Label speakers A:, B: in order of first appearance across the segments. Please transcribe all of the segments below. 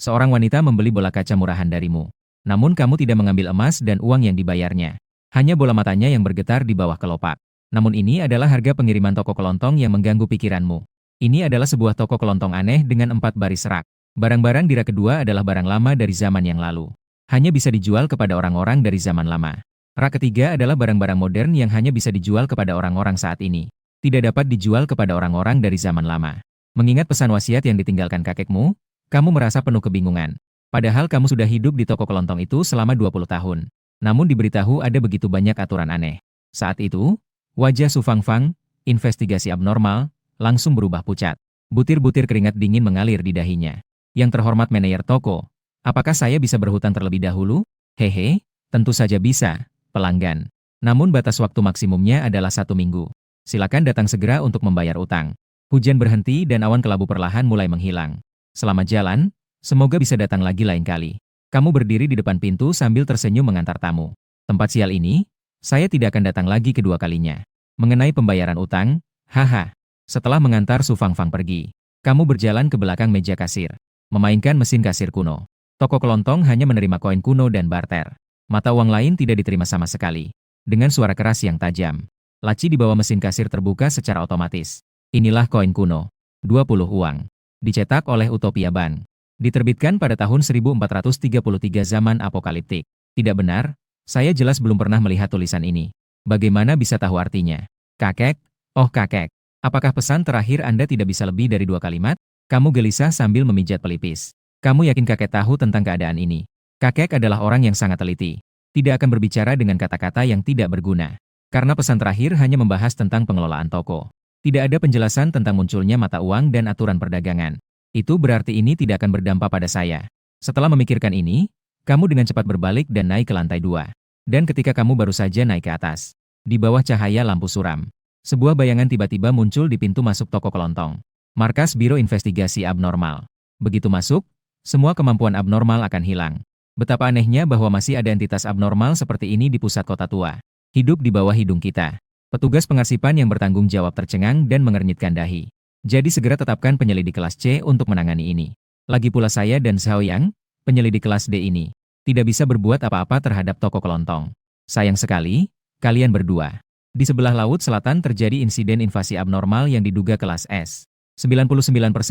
A: Seorang wanita membeli bola kaca murahan darimu. Namun kamu tidak mengambil emas dan uang yang dibayarnya. Hanya bola matanya yang bergetar di bawah kelopak. Namun ini adalah harga pengiriman toko kelontong yang mengganggu pikiranmu. Ini adalah sebuah toko kelontong aneh dengan 4 baris rak. Barang-barang di rak kedua adalah barang lama dari zaman yang lalu. Hanya bisa dijual kepada orang-orang dari zaman lama. Rak ketiga adalah barang-barang modern yang hanya bisa dijual kepada orang-orang saat ini. Tidak dapat dijual kepada orang-orang dari zaman lama. Mengingat pesan wasiat yang ditinggalkan kakekmu, kamu merasa penuh kebingungan. Padahal kamu sudah hidup di toko kelontong itu selama 20 tahun. Namun diberitahu ada begitu banyak aturan aneh. Saat itu, wajah Su Fangfang, investigasi abnormal, langsung berubah pucat. Butir-butir keringat dingin mengalir di dahinya. Yang terhormat manajer toko, apakah saya bisa berhutang terlebih dahulu? Hehe, tentu saja bisa, pelanggan. Namun batas waktu maksimumnya adalah 1 minggu. Silakan datang segera untuk membayar utang. Hujan berhenti dan awan kelabu perlahan mulai menghilang. Selamat jalan, semoga bisa datang lagi lain kali. Kamu berdiri di depan pintu sambil tersenyum mengantar tamu. Tempat sial ini, saya tidak akan datang lagi kedua kalinya. Mengenai pembayaran utang, haha. Setelah mengantar Su Fangfang pergi, kamu berjalan ke belakang meja kasir. Memainkan mesin kasir kuno. Toko kelontong hanya menerima koin kuno dan barter. Mata uang lain tidak diterima sama sekali. Dengan suara keras yang tajam, laci di bawah mesin kasir terbuka secara otomatis. Inilah koin kuno. 20 uang. Dicetak oleh Utopia Bank. Diterbitkan pada tahun 1433 zaman apokaliptik. Tidak benar, saya jelas belum pernah melihat tulisan ini. Bagaimana bisa tahu artinya? Kakek, oh kakek, apakah pesan terakhir Anda tidak bisa lebih dari 2 kalimat? Kamu gelisah sambil memijat pelipis. Kamu yakin kakek tahu tentang keadaan ini? Kakek adalah orang yang sangat teliti. Tidak akan berbicara dengan kata-kata yang tidak berguna. Karena pesan terakhir hanya membahas tentang pengelolaan toko. Tidak ada penjelasan tentang munculnya mata uang dan aturan perdagangan. Itu berarti ini tidak akan berdampak pada saya. Setelah memikirkan ini, kamu dengan cepat berbalik dan naik ke lantai 2. Dan ketika kamu baru saja naik ke atas, di bawah cahaya lampu suram, sebuah bayangan tiba-tiba muncul di pintu masuk toko kelontong. Markas Biro Investigasi Abnormal. Begitu masuk, semua kemampuan abnormal akan hilang. Betapa anehnya bahwa masih ada entitas abnormal seperti ini di pusat kota tua. Hidup di bawah hidung kita. Petugas pengarsipan yang bertanggung jawab tercengang dan mengernyitkan dahi. Jadi segera tetapkan penyelidik kelas C untuk menangani ini. Lagi pula saya dan Xiao Yang, penyelidik kelas D ini, tidak bisa berbuat apa-apa terhadap toko kelontong. Sayang sekali, kalian berdua. Di sebelah laut selatan terjadi insiden invasi abnormal yang diduga kelas S. 99%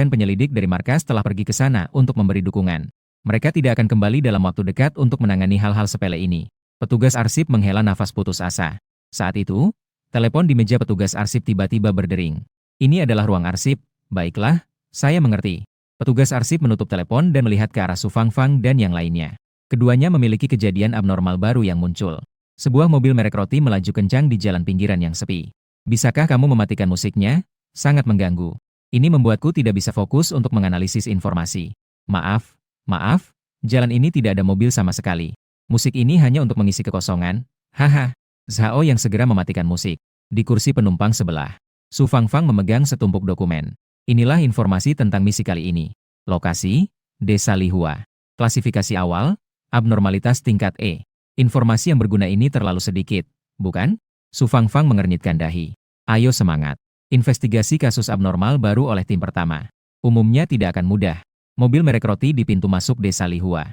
A: penyelidik dari markas telah pergi ke sana untuk memberi dukungan. Mereka tidak akan kembali dalam waktu dekat untuk menangani hal-hal sepele ini. Petugas arsip menghela nafas putus asa. Saat itu, telepon di meja petugas arsip tiba-tiba berdering. Ini adalah ruang arsip, baiklah, saya mengerti. Petugas arsip menutup telepon dan melihat ke arah Su Fangfang dan yang lainnya. Keduanya memiliki kejadian abnormal baru yang muncul. Sebuah mobil merek roti melaju kencang di jalan pinggiran yang sepi. Bisakah kamu mematikan musiknya? Sangat mengganggu. Ini membuatku tidak bisa fokus untuk menganalisis informasi. Maaf, jalan ini tidak ada mobil sama sekali. Musik ini hanya untuk mengisi kekosongan. Haha, Zhao yang segera mematikan musik. Di kursi penumpang sebelah, Su Fangfang memegang setumpuk dokumen. Inilah informasi tentang misi kali ini. Lokasi, Desa Lihua. Klasifikasi awal, abnormalitas tingkat E. Informasi yang berguna ini terlalu sedikit, bukan? Su Fangfang mengernyitkan dahi. Ayo semangat. Investigasi kasus abnormal baru oleh tim pertama. Umumnya tidak akan mudah. Mobil merek roti di pintu masuk Desa Lihua.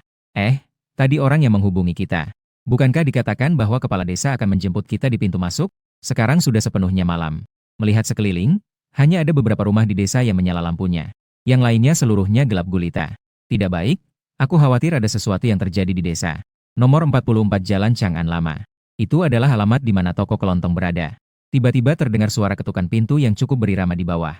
A: Tadi orang yang menghubungi kita. Bukankah dikatakan bahwa kepala desa akan menjemput kita di pintu masuk? Sekarang sudah sepenuhnya malam. Melihat sekeliling, hanya ada beberapa rumah di desa yang menyala lampunya. Yang lainnya seluruhnya gelap gulita. Tidak baik, aku khawatir ada sesuatu yang terjadi di desa. Nomor 44 Jalan Chang'an Lama. Itu adalah alamat di mana toko kelontong berada. Tiba-tiba terdengar suara ketukan pintu yang cukup berirama di bawah.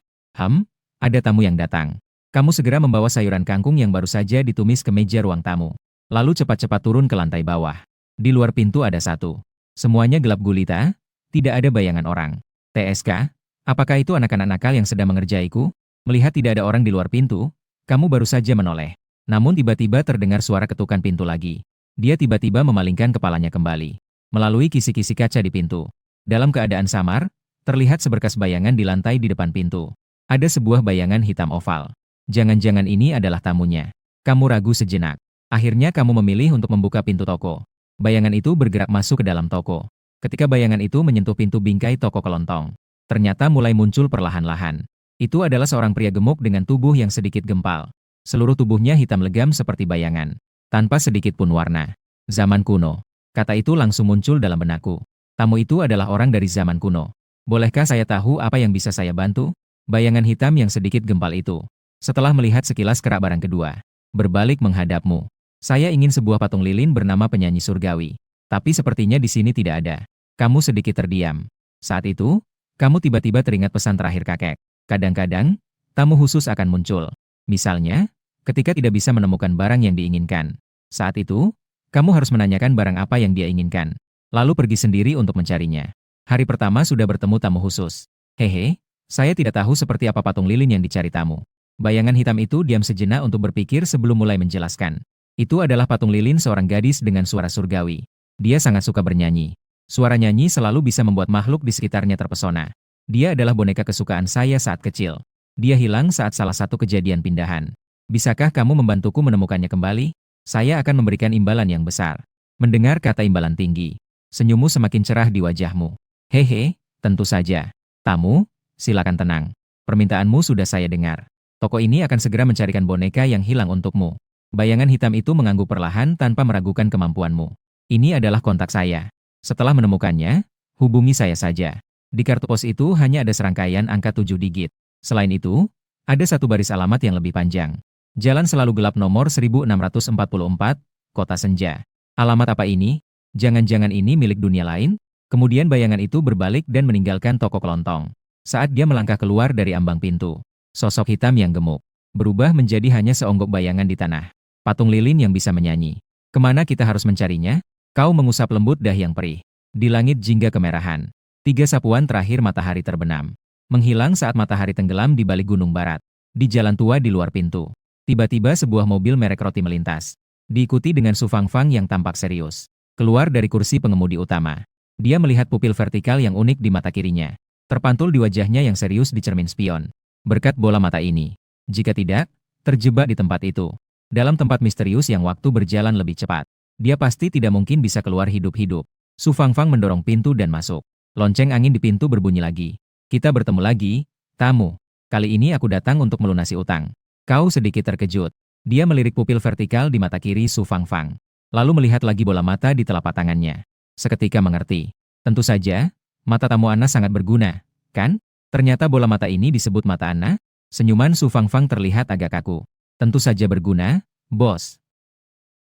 A: Ada tamu yang datang. Kamu segera membawa sayuran kangkung yang baru saja ditumis ke meja ruang tamu. Lalu cepat-cepat turun ke lantai bawah. Di luar pintu ada satu. Semuanya gelap gulita, tidak ada bayangan orang. TSK, apakah itu anak-anak nakal yang sedang mengerjaiku? Melihat tidak ada orang di luar pintu, kamu baru saja menoleh. Namun tiba-tiba terdengar suara ketukan pintu lagi. Dia tiba-tiba memalingkan kepalanya kembali. Melalui kisi-kisi kaca di pintu. Dalam keadaan samar, terlihat seberkas bayangan di lantai di depan pintu. Ada sebuah bayangan hitam oval. Jangan-jangan ini adalah tamunya. Kamu ragu sejenak. Akhirnya kamu memilih untuk membuka pintu toko. Bayangan itu bergerak masuk ke dalam toko. Ketika bayangan itu menyentuh pintu bingkai toko kelontong, ternyata mulai muncul perlahan-lahan. Itu adalah seorang pria gemuk dengan tubuh yang sedikit gempal. Seluruh tubuhnya hitam legam seperti bayangan, tanpa sedikit pun warna. Zaman kuno. Kata itu langsung muncul dalam benakku. Tamu itu adalah orang dari zaman kuno. Bolehkah saya tahu apa yang bisa saya bantu? Bayangan hitam yang sedikit gempal itu, setelah melihat sekilas kerak barang kedua, berbalik menghadapmu. Saya ingin sebuah patung lilin bernama penyanyi surgawi. Tapi sepertinya di sini tidak ada. Kamu sedikit terdiam. Saat itu, kamu tiba-tiba teringat pesan terakhir kakek. Kadang-kadang, tamu khusus akan muncul. Misalnya, ketika tidak bisa menemukan barang yang diinginkan. Saat itu, kamu harus menanyakan barang apa yang dia inginkan. Lalu pergi sendiri untuk mencarinya. Hari pertama sudah bertemu tamu khusus. Hehe, saya tidak tahu seperti apa patung lilin yang dicari tamu. Bayangan hitam itu diam sejenak untuk berpikir sebelum mulai menjelaskan. Itu adalah patung lilin seorang gadis dengan suara surgawi. Dia sangat suka bernyanyi. Suara nyanyi selalu bisa membuat makhluk di sekitarnya terpesona. Dia adalah boneka kesukaan saya saat kecil. Dia hilang saat salah satu kejadian pindahan. Bisakah kamu membantuku menemukannya kembali? Saya akan memberikan imbalan yang besar. Mendengar kata imbalan tinggi, senyummu semakin cerah di wajahmu. Hehe, tentu saja. Tamu, silakan tenang. Permintaanmu sudah saya dengar. Toko ini akan segera mencarikan boneka yang hilang untukmu. Bayangan hitam itu mengangguk perlahan tanpa meragukan kemampuanmu. Ini adalah kontak saya. Setelah menemukannya, hubungi saya saja. Di kartu pos itu hanya ada serangkaian angka 7 digit. Selain itu, ada satu baris alamat yang lebih panjang. Jalan Selalu Gelap nomor 1644, Kota Senja. Alamat apa ini? Jangan-jangan ini milik dunia lain? Kemudian bayangan itu berbalik dan meninggalkan toko kelontong. Saat dia melangkah keluar dari ambang pintu, sosok hitam yang gemuk berubah menjadi hanya seonggok bayangan di tanah. Patung lilin yang bisa menyanyi. Kemana kita harus mencarinya? Kau mengusap lembut dah yang perih. Di langit jingga kemerahan. 3 sapuan terakhir matahari terbenam. Menghilang saat matahari tenggelam di balik gunung barat. Di jalan tua di luar pintu. Tiba-tiba sebuah mobil merek roti melintas. Diikuti dengan Su Fangfang yang tampak serius. Keluar dari kursi pengemudi utama. Dia melihat pupil vertikal yang unik di mata kirinya. Terpantul di wajahnya yang serius di cermin spion. Berkat bola mata ini. Jika tidak, terjebak di tempat itu. Dalam tempat misterius yang waktu berjalan lebih cepat. Dia pasti tidak mungkin bisa keluar hidup-hidup. Su Fangfang mendorong pintu dan masuk. Lonceng angin di pintu berbunyi lagi. Kita bertemu lagi, tamu. Kali ini aku datang untuk melunasi utang. Kau sedikit terkejut. Dia melirik pupil vertikal di mata kiri Su Fangfang. Lalu melihat lagi bola mata di telapak tangannya. Seketika mengerti. Tentu saja, mata tamu Ana sangat berguna, kan? Ternyata bola mata ini disebut mata Ana. Senyuman Su Fangfang terlihat agak kaku. Tentu saja berguna, bos.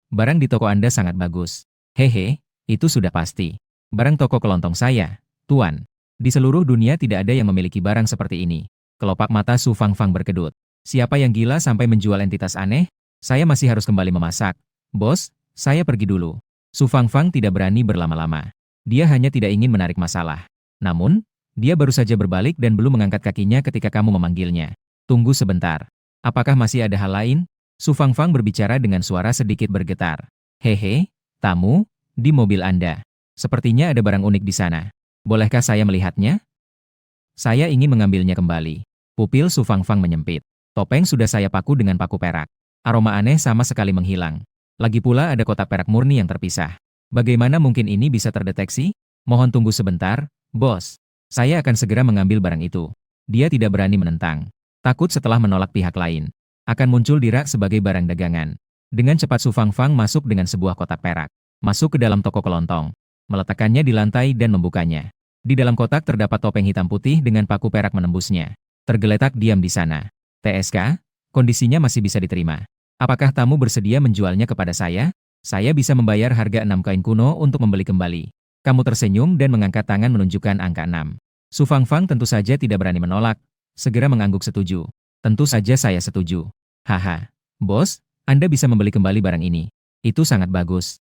A: Barang di toko Anda sangat bagus. Hehe, itu sudah pasti. Barang toko kelontong saya, tuan. Di seluruh dunia tidak ada yang memiliki barang seperti ini. Kelopak mata Su Fangfang berkedut. Siapa yang gila sampai menjual entitas aneh? Saya masih harus kembali memasak. Bos, saya pergi dulu. Su Fangfang tidak berani berlama-lama. Dia hanya tidak ingin menarik masalah. Namun, dia baru saja berbalik dan belum mengangkat kakinya ketika kamu memanggilnya. Tunggu sebentar. Apakah masih ada hal lain? Su Fangfang berbicara dengan suara sedikit bergetar. Hehe, tamu, di mobil Anda. Sepertinya ada barang unik di sana. Bolehkah saya melihatnya? Saya ingin mengambilnya kembali. Pupil Su Fangfang menyempit. Topeng sudah saya paku dengan paku perak. Aroma aneh sama sekali menghilang. Lagi pula ada kotak perak murni yang terpisah. Bagaimana mungkin ini bisa terdeteksi? Mohon tunggu sebentar, bos. Saya akan segera mengambil barang itu. Dia tidak berani menentang. Takut setelah menolak pihak lain. Akan muncul di rak sebagai barang dagangan. Dengan cepat Su Fangfang masuk dengan sebuah kotak perak. Masuk ke dalam toko kelontong. Meletakkannya di lantai dan membukanya. Di dalam kotak terdapat topeng hitam putih dengan paku perak menembusnya. Tergeletak diam di sana. TSK, kondisinya masih bisa diterima. Apakah tamu bersedia menjualnya kepada saya? Saya bisa membayar harga 6 koin kuno untuk membeli kembali. Kamu tersenyum dan mengangkat tangan menunjukkan angka 6. Su Fangfang tentu saja tidak berani menolak. Segera mengangguk setuju. Tentu saja saya setuju. Haha. Bos, Anda bisa membeli kembali barang ini. Itu sangat bagus.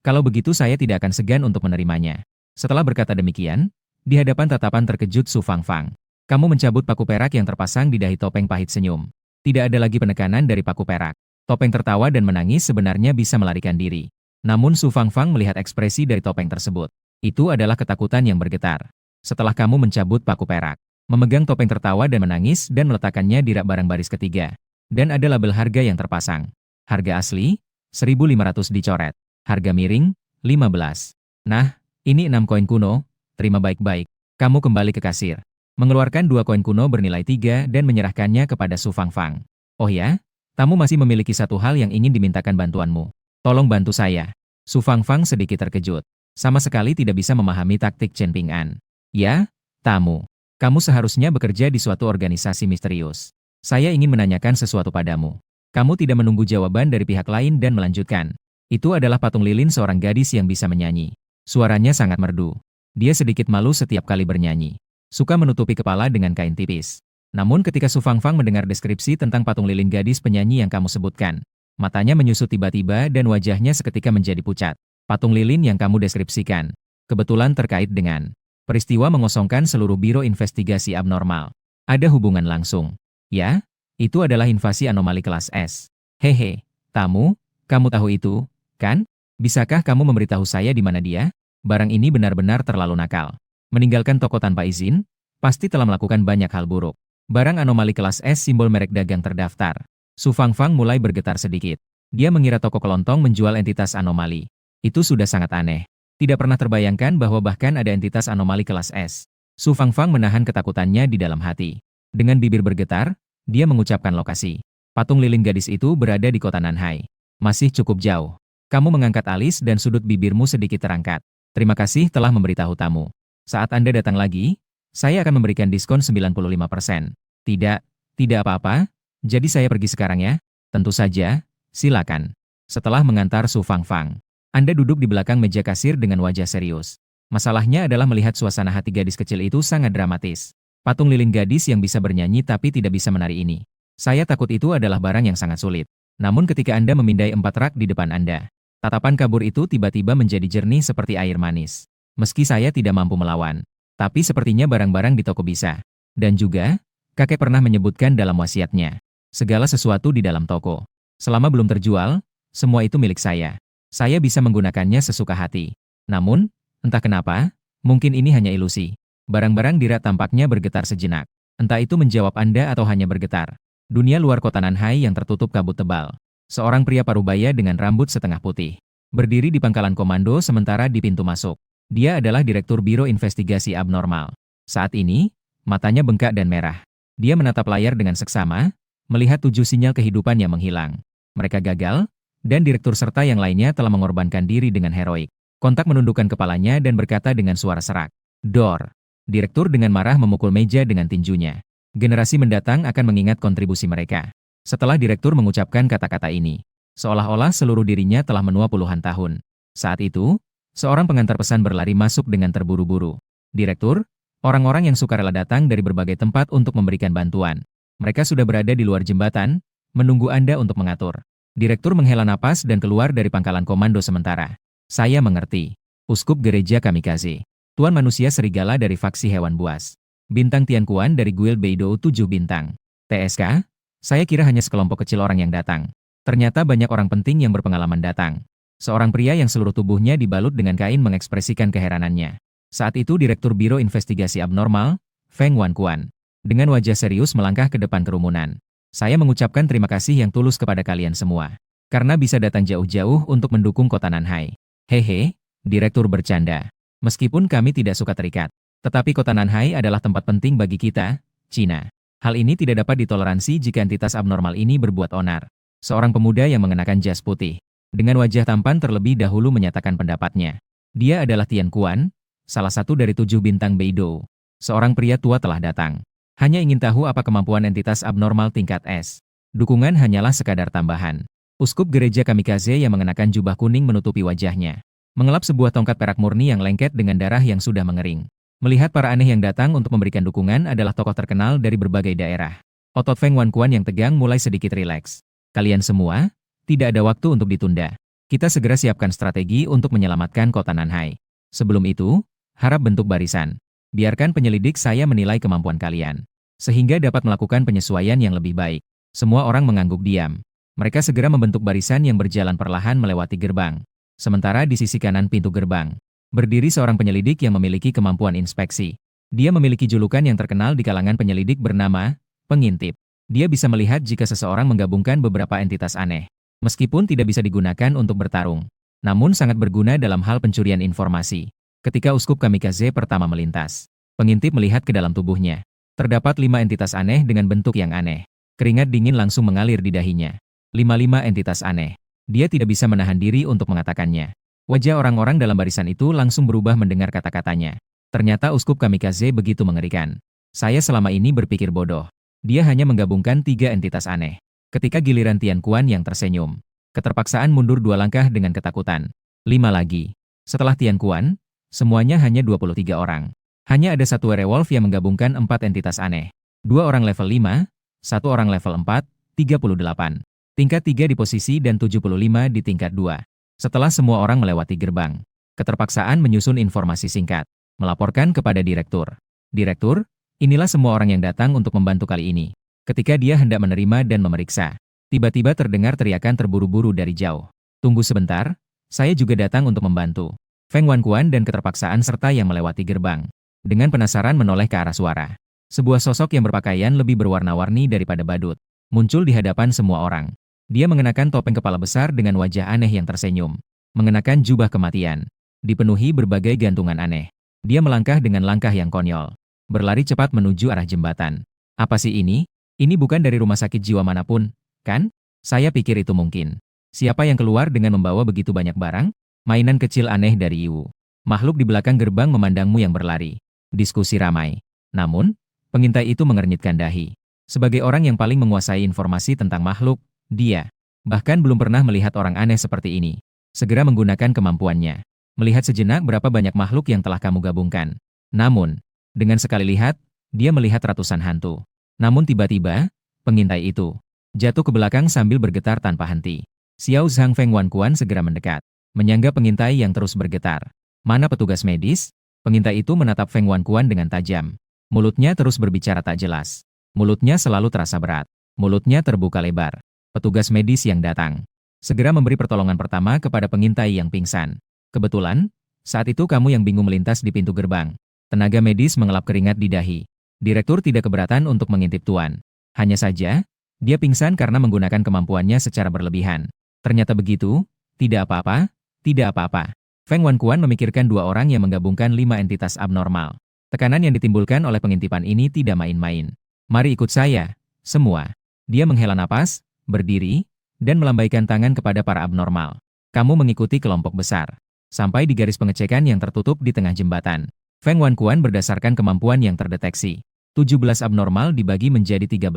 A: Kalau begitu saya tidak akan segan untuk menerimanya. Setelah berkata demikian, di hadapan tatapan terkejut Su Fangfang. Kamu mencabut paku perak yang terpasang di dahi topeng pahit senyum. Tidak ada lagi penekanan dari paku perak. Topeng tertawa dan menangis sebenarnya bisa melarikan diri. Namun Su Fangfang melihat ekspresi dari topeng tersebut. Itu adalah ketakutan yang bergetar. Setelah kamu mencabut paku perak, memegang topeng tertawa dan menangis dan meletakkannya di rak barang baris ketiga. Dan ada label harga yang terpasang. Harga asli, 1.500 dicoret. Harga miring, 15. Nah, ini 6 koin kuno, terima baik-baik. Kamu kembali ke kasir. Mengeluarkan 2 koin kuno bernilai 3 dan menyerahkannya kepada Su Fangfang. Oh ya? Tamu masih memiliki satu hal yang ingin dimintakan bantuanmu. Tolong bantu saya. Su Fangfang sedikit terkejut. Sama sekali tidak bisa memahami taktik Chen Ping'an. Ya, tamu. Kamu seharusnya bekerja di suatu organisasi misterius. Saya ingin menanyakan sesuatu padamu. Kamu tidak menunggu jawaban dari pihak lain dan melanjutkan. Itu adalah patung lilin seorang gadis yang bisa menyanyi. Suaranya sangat merdu. Dia sedikit malu setiap kali bernyanyi. Suka menutupi kepala dengan kain tipis. Namun ketika Su Fangfang mendengar deskripsi tentang patung lilin gadis penyanyi yang kamu sebutkan, matanya menyusut tiba-tiba dan wajahnya seketika menjadi pucat. Patung lilin yang kamu deskripsikan, kebetulan terkait dengan peristiwa mengosongkan seluruh biro investigasi abnormal. Ada hubungan langsung. Ya, itu adalah invasi anomali kelas S. Hehe, tamu, kamu tahu itu, kan? Bisakah kamu memberitahu saya di mana dia? Barang ini benar-benar terlalu nakal. Meninggalkan toko tanpa izin, pasti telah melakukan banyak hal buruk. Barang anomali kelas S simbol merek dagang terdaftar. Su Fangfang mulai bergetar sedikit. Dia mengira toko kelontong menjual entitas anomali. Itu sudah sangat aneh. Tidak pernah terbayangkan bahwa bahkan ada entitas anomali kelas S. Su Fangfang menahan ketakutannya di dalam hati. Dengan bibir bergetar, dia mengucapkan lokasi. Patung lilin gadis itu berada di kota Nanhai. Masih cukup jauh. Kamu mengangkat alis dan sudut bibirmu sedikit terangkat. Terima kasih telah memberitahu tamu. Saat Anda datang lagi, saya akan memberikan diskon 95%. Tidak apa-apa. Jadi saya pergi sekarang ya? Tentu saja, silakan. Setelah mengantar Su Fangfang, Anda duduk di belakang meja kasir dengan wajah serius. Masalahnya adalah melihat suasana hati gadis kecil itu sangat dramatis. Patung lilin gadis yang bisa bernyanyi tapi tidak bisa menari ini. Saya takut itu adalah barang yang sangat sulit. Namun ketika Anda memindai 4 rak di depan Anda, tatapan kabur itu tiba-tiba menjadi jernih seperti air manis. Meski saya tidak mampu melawan, tapi sepertinya barang-barang di toko bisa. Dan juga, kakek pernah menyebutkan dalam wasiatnya, segala sesuatu di dalam toko, selama belum terjual, semua itu milik saya. Saya bisa menggunakannya sesuka hati. Namun, entah kenapa, mungkin ini hanya ilusi. Barang-barang di rak tampaknya bergetar sejenak. Entah itu menjawab Anda atau hanya bergetar. Dunia luar kota Nanhai yang tertutup kabut tebal. Seorang pria parubaya dengan rambut setengah putih. Berdiri di pangkalan komando sementara di pintu masuk. Dia adalah Direktur Biro Investigasi Abnormal. Saat ini, matanya bengkak dan merah. Dia menatap layar dengan seksama, melihat 7 sinyal kehidupan yang menghilang. Mereka gagal, dan direktur serta yang lainnya telah mengorbankan diri dengan heroik. Kontak menundukkan kepalanya dan berkata dengan suara serak. Dor. Direktur dengan marah memukul meja dengan tinjunya. Generasi mendatang akan mengingat kontribusi mereka. Setelah direktur mengucapkan kata-kata ini, seolah-olah seluruh dirinya telah menua puluhan tahun. Saat itu, seorang pengantar pesan berlari masuk dengan terburu-buru. Direktur, orang-orang yang sukarela datang dari berbagai tempat untuk memberikan bantuan. Mereka sudah berada di luar jembatan, menunggu Anda untuk mengatur. Direktur menghela napas dan keluar dari pangkalan komando sementara. Saya mengerti. Uskup Gereja Kamikaze. Tuan Manusia Serigala dari faksi Hewan Buas. Bintang Tian Kuan dari Guild Beidou 7 bintang. TSK, saya kira hanya sekelompok kecil orang yang datang. Ternyata banyak orang penting yang berpengalaman datang. Seorang pria yang seluruh tubuhnya dibalut dengan kain mengekspresikan keheranannya. Saat itu Direktur Biro Investigasi Abnormal, Feng Wankuan, dengan wajah serius melangkah ke depan kerumunan. Saya mengucapkan terima kasih yang tulus kepada kalian semua. Karena bisa datang jauh-jauh untuk mendukung kota Nanhai. Hehe, Direktur bercanda. Meskipun kami tidak suka terikat, tetapi kota Nanhai adalah tempat penting bagi kita, Cina. Hal ini tidak dapat ditoleransi jika entitas abnormal ini berbuat onar. Seorang pemuda yang mengenakan jas putih, dengan wajah tampan terlebih dahulu menyatakan pendapatnya. Dia adalah Tian Kuan, salah satu dari 7 bintang Beidou. Seorang pria tua telah datang. Hanya ingin tahu apa kemampuan entitas abnormal tingkat S. Dukungan hanyalah sekadar tambahan. Uskup Gereja Kamikaze yang mengenakan jubah kuning menutupi wajahnya. Mengelap sebuah tongkat perak murni yang lengket dengan darah yang sudah mengering. Melihat para aneh yang datang untuk memberikan dukungan adalah tokoh terkenal dari berbagai daerah. Otot Feng Wankuan yang tegang mulai sedikit rileks. Kalian semua, tidak ada waktu untuk ditunda. Kita segera siapkan strategi untuk menyelamatkan kota Nanhai. Sebelum itu, harap bentuk barisan. Biarkan penyelidik saya menilai kemampuan kalian. Sehingga dapat melakukan penyesuaian yang lebih baik. Semua orang mengangguk diam. Mereka segera membentuk barisan yang berjalan perlahan melewati gerbang. Sementara di sisi kanan pintu gerbang, berdiri seorang penyelidik yang memiliki kemampuan inspeksi. Dia memiliki julukan yang terkenal di kalangan penyelidik bernama pengintip. Dia bisa melihat jika seseorang menggabungkan beberapa entitas aneh. Meskipun tidak bisa digunakan untuk bertarung, namun sangat berguna dalam hal pencurian informasi. Ketika Uskup Kamikaze pertama melintas, pengintip melihat ke dalam tubuhnya. Terdapat 5 entitas aneh dengan bentuk yang aneh. Keringat dingin langsung mengalir di dahinya. 55 entitas aneh. Dia tidak bisa menahan diri untuk mengatakannya. Wajah orang-orang dalam barisan itu langsung berubah mendengar kata-katanya. Ternyata uskup kamikaze begitu mengerikan. Saya selama ini berpikir bodoh. Dia hanya menggabungkan 3 entitas aneh. Ketika giliran Tian Kuan yang tersenyum. Keterpaksaan mundur 2 langkah dengan ketakutan. 5 lagi. Setelah Tian Kuan, semuanya hanya 23 orang. Hanya ada satu werewolf yang menggabungkan 4 entitas aneh. 2 orang level 5, 1 orang level 4, 38. Tingkat 3 di posisi dan 75 di tingkat 2. Setelah semua orang melewati gerbang, keterpaksaan menyusun informasi singkat. Melaporkan kepada direktur. Direktur, inilah semua orang yang datang untuk membantu kali ini. Ketika dia hendak menerima dan memeriksa, tiba-tiba terdengar teriakan terburu-buru dari jauh. Tunggu sebentar, saya juga datang untuk membantu. Feng Wankuan dan keterpaksaan serta yang melewati gerbang. Dengan penasaran menoleh ke arah suara. Sebuah sosok yang berpakaian lebih berwarna-warni daripada badut. Muncul di hadapan semua orang. Dia mengenakan topeng kepala besar dengan wajah aneh yang tersenyum. Mengenakan jubah kematian. Dipenuhi berbagai gantungan aneh. Dia melangkah dengan langkah yang konyol. Berlari cepat menuju arah jembatan. Apa sih ini? Ini bukan dari rumah sakit jiwa manapun, kan? Saya pikir itu mungkin. Siapa yang keluar dengan membawa begitu banyak barang? Mainan kecil aneh dari Iwu. Makhluk di belakang gerbang memandangmu yang berlari. Diskusi ramai. Namun, pengintai itu mengernyitkan dahi. Sebagai orang yang paling menguasai informasi tentang makhluk, dia bahkan belum pernah melihat orang aneh seperti ini. Segera menggunakan kemampuannya. Melihat sejenak berapa banyak makhluk yang telah kamu gabungkan. Namun, dengan sekali lihat, dia melihat ratusan hantu. Namun tiba-tiba, pengintai itu jatuh ke belakang sambil bergetar tanpa henti. Xiao Zhang Feng Wankuan segera mendekat. Menyangga pengintai yang terus bergetar. Mana petugas medis? Pengintai itu menatap Feng Wankuan dengan tajam. Mulutnya terus berbicara tak jelas. Mulutnya selalu terasa berat. Mulutnya terbuka lebar. Petugas medis yang datang segera memberi pertolongan pertama kepada pengintai yang pingsan. Kebetulan, saat itu kamu yang bingung melintas di pintu gerbang. Tenaga medis mengelap keringat di dahi. Direktur tidak keberatan untuk mengintip Tuan. Hanya saja, dia pingsan karena menggunakan kemampuannya secara berlebihan. Ternyata begitu, tidak apa-apa, tidak apa-apa. Feng Wankuan memikirkan 2 orang yang menggabungkan 5 entitas abnormal. Tekanan yang ditimbulkan oleh pengintipan ini tidak main-main. Mari ikut saya, semua. Dia menghela napas, berdiri, dan melambaikan tangan kepada para abnormal. Kamu mengikuti kelompok besar. Sampai di garis pengecekan yang tertutup di tengah jembatan. Feng Wankuan berdasarkan kemampuan yang terdeteksi. 17 abnormal dibagi menjadi 13.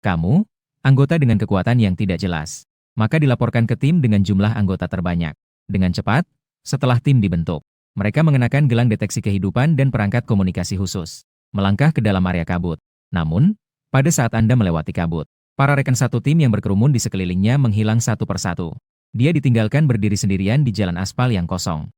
A: Kamu, anggota dengan kekuatan yang tidak jelas. Maka dilaporkan ke tim dengan jumlah anggota terbanyak. Dengan cepat, setelah tim dibentuk, mereka mengenakan gelang deteksi kehidupan dan perangkat komunikasi khusus. Melangkah ke dalam area kabut. Namun, pada saat Anda melewati kabut, para rekan satu tim yang berkerumun di sekelilingnya menghilang satu persatu. Dia ditinggalkan berdiri sendirian di jalan aspal yang kosong.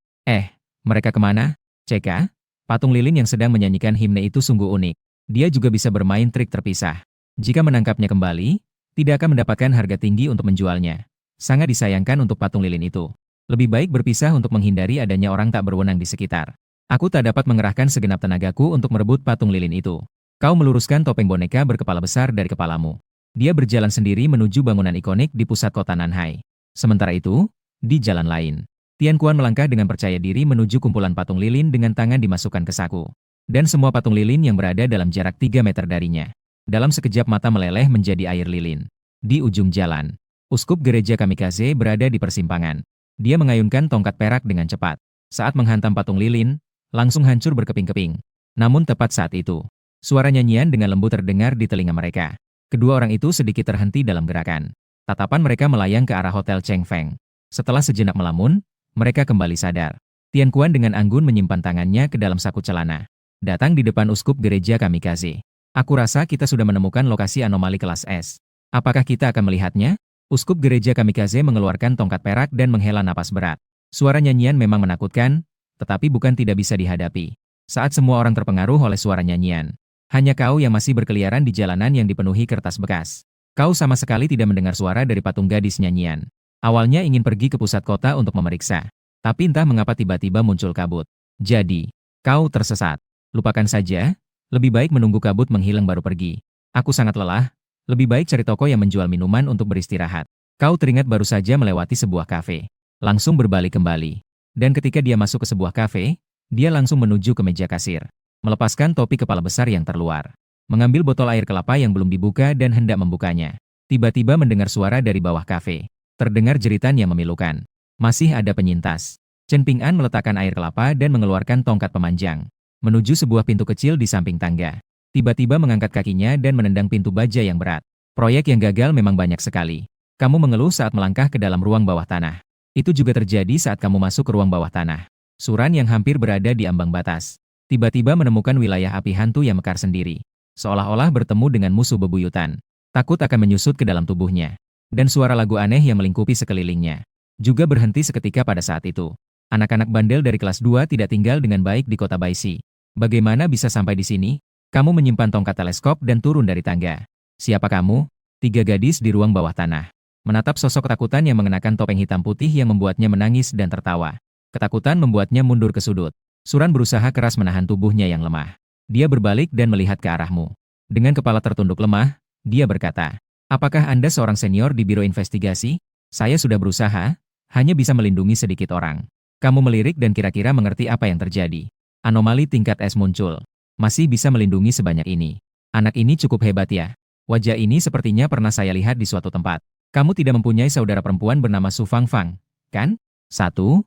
A: Mereka kemana? CK? Patung lilin yang sedang menyanyikan himne itu sungguh unik. Dia juga bisa bermain trik terpisah. Jika menangkapnya kembali, tidak akan mendapatkan harga tinggi untuk menjualnya. Sangat disayangkan untuk patung lilin itu. Lebih baik berpisah untuk menghindari adanya orang tak berwenang di sekitar. Aku tak dapat mengerahkan segenap tenagaku untuk merebut patung lilin itu. Kau meluruskan topeng boneka berkepala besar dari kepalamu. Dia berjalan sendiri menuju bangunan ikonik di pusat kota Nanhai. Sementara itu, di jalan lain, Tian Kuan melangkah dengan percaya diri menuju kumpulan patung lilin dengan tangan dimasukkan ke saku. Dan semua patung lilin yang berada dalam jarak 3 meter darinya. Dalam sekejap mata meleleh menjadi air lilin. Di ujung jalan, uskup gereja kamikaze berada di persimpangan. Dia mengayunkan tongkat perak dengan cepat. Saat menghantam patung lilin, langsung hancur berkeping-keping. Namun tepat saat itu, suara nyanyian dengan lembut terdengar di telinga mereka. Kedua orang itu sedikit terhenti dalam gerakan. Tatapan mereka melayang ke arah Hotel Cheng Feng. Setelah sejenak melamun, mereka kembali sadar. Tian Kuan dengan anggun menyimpan tangannya ke dalam saku celana. Datang di depan uskup gereja kamikaze. Aku rasa kita sudah menemukan lokasi anomali kelas S. Apakah kita akan melihatnya? Uskup gereja kamikaze mengeluarkan tongkat perak dan menghela napas berat. Suara nyanyian memang menakutkan, tetapi bukan tidak bisa dihadapi. Saat semua orang terpengaruh oleh suara nyanyian, hanya kau yang masih berkeliaran di jalanan yang dipenuhi kertas bekas. Kau sama sekali tidak mendengar suara dari patung gadis nyanyian. Awalnya ingin pergi ke pusat kota untuk memeriksa. Tapi entah mengapa tiba-tiba muncul kabut. Jadi, kau tersesat. Lupakan saja, lebih baik menunggu kabut menghilang baru pergi. Aku sangat lelah, lebih baik cari toko yang menjual minuman untuk beristirahat. Kau teringat baru saja melewati sebuah kafe. Langsung berbalik kembali. Dan ketika dia masuk ke sebuah kafe, dia langsung menuju ke meja kasir. Melepaskan topi kepala besar yang terluar. Mengambil botol air kelapa yang belum dibuka dan hendak membukanya. Tiba-tiba mendengar suara dari bawah kafe. Terdengar jeritan yang memilukan. Masih ada penyintas. Chen Ping'an meletakkan air kelapa dan mengeluarkan tongkat pemanjang. Menuju sebuah pintu kecil di samping tangga. Tiba-tiba mengangkat kakinya dan menendang pintu baja yang berat. Proyek yang gagal memang banyak sekali. Kamu mengeluh saat melangkah ke dalam ruang bawah tanah. Itu juga terjadi saat kamu masuk ke ruang bawah tanah. Suran yang hampir berada di ambang batas. Tiba-tiba menemukan wilayah api hantu yang mekar sendiri. Seolah-olah bertemu dengan musuh bebuyutan. Takut akan menyusut ke dalam tubuhnya. Dan suara lagu aneh yang melingkupi sekelilingnya. Juga berhenti seketika pada saat itu. Anak-anak bandel dari kelas 2 tidak tinggal dengan baik di kota Baisi. Bagaimana bisa sampai di sini? Kamu menyimpan tongkat teleskop dan turun dari tangga. Siapa kamu? 3 gadis di ruang bawah tanah. Menatap sosok ketakutan yang mengenakan topeng hitam putih yang membuatnya menangis dan tertawa. Ketakutan membuatnya mundur ke sudut. Suran berusaha keras menahan tubuhnya yang lemah. Dia berbalik dan melihat ke arahmu. Dengan kepala tertunduk lemah, dia berkata, "Apakah Anda seorang senior di Biro Investigasi? Saya sudah berusaha, hanya bisa melindungi sedikit orang." Kamu melirik dan kira-kira mengerti apa yang terjadi. Anomali tingkat S muncul. Masih bisa melindungi sebanyak ini. Anak ini cukup hebat ya. Wajah ini sepertinya pernah saya lihat di suatu tempat. Kamu tidak mempunyai saudara perempuan bernama Su Fangfang, kan? Satu.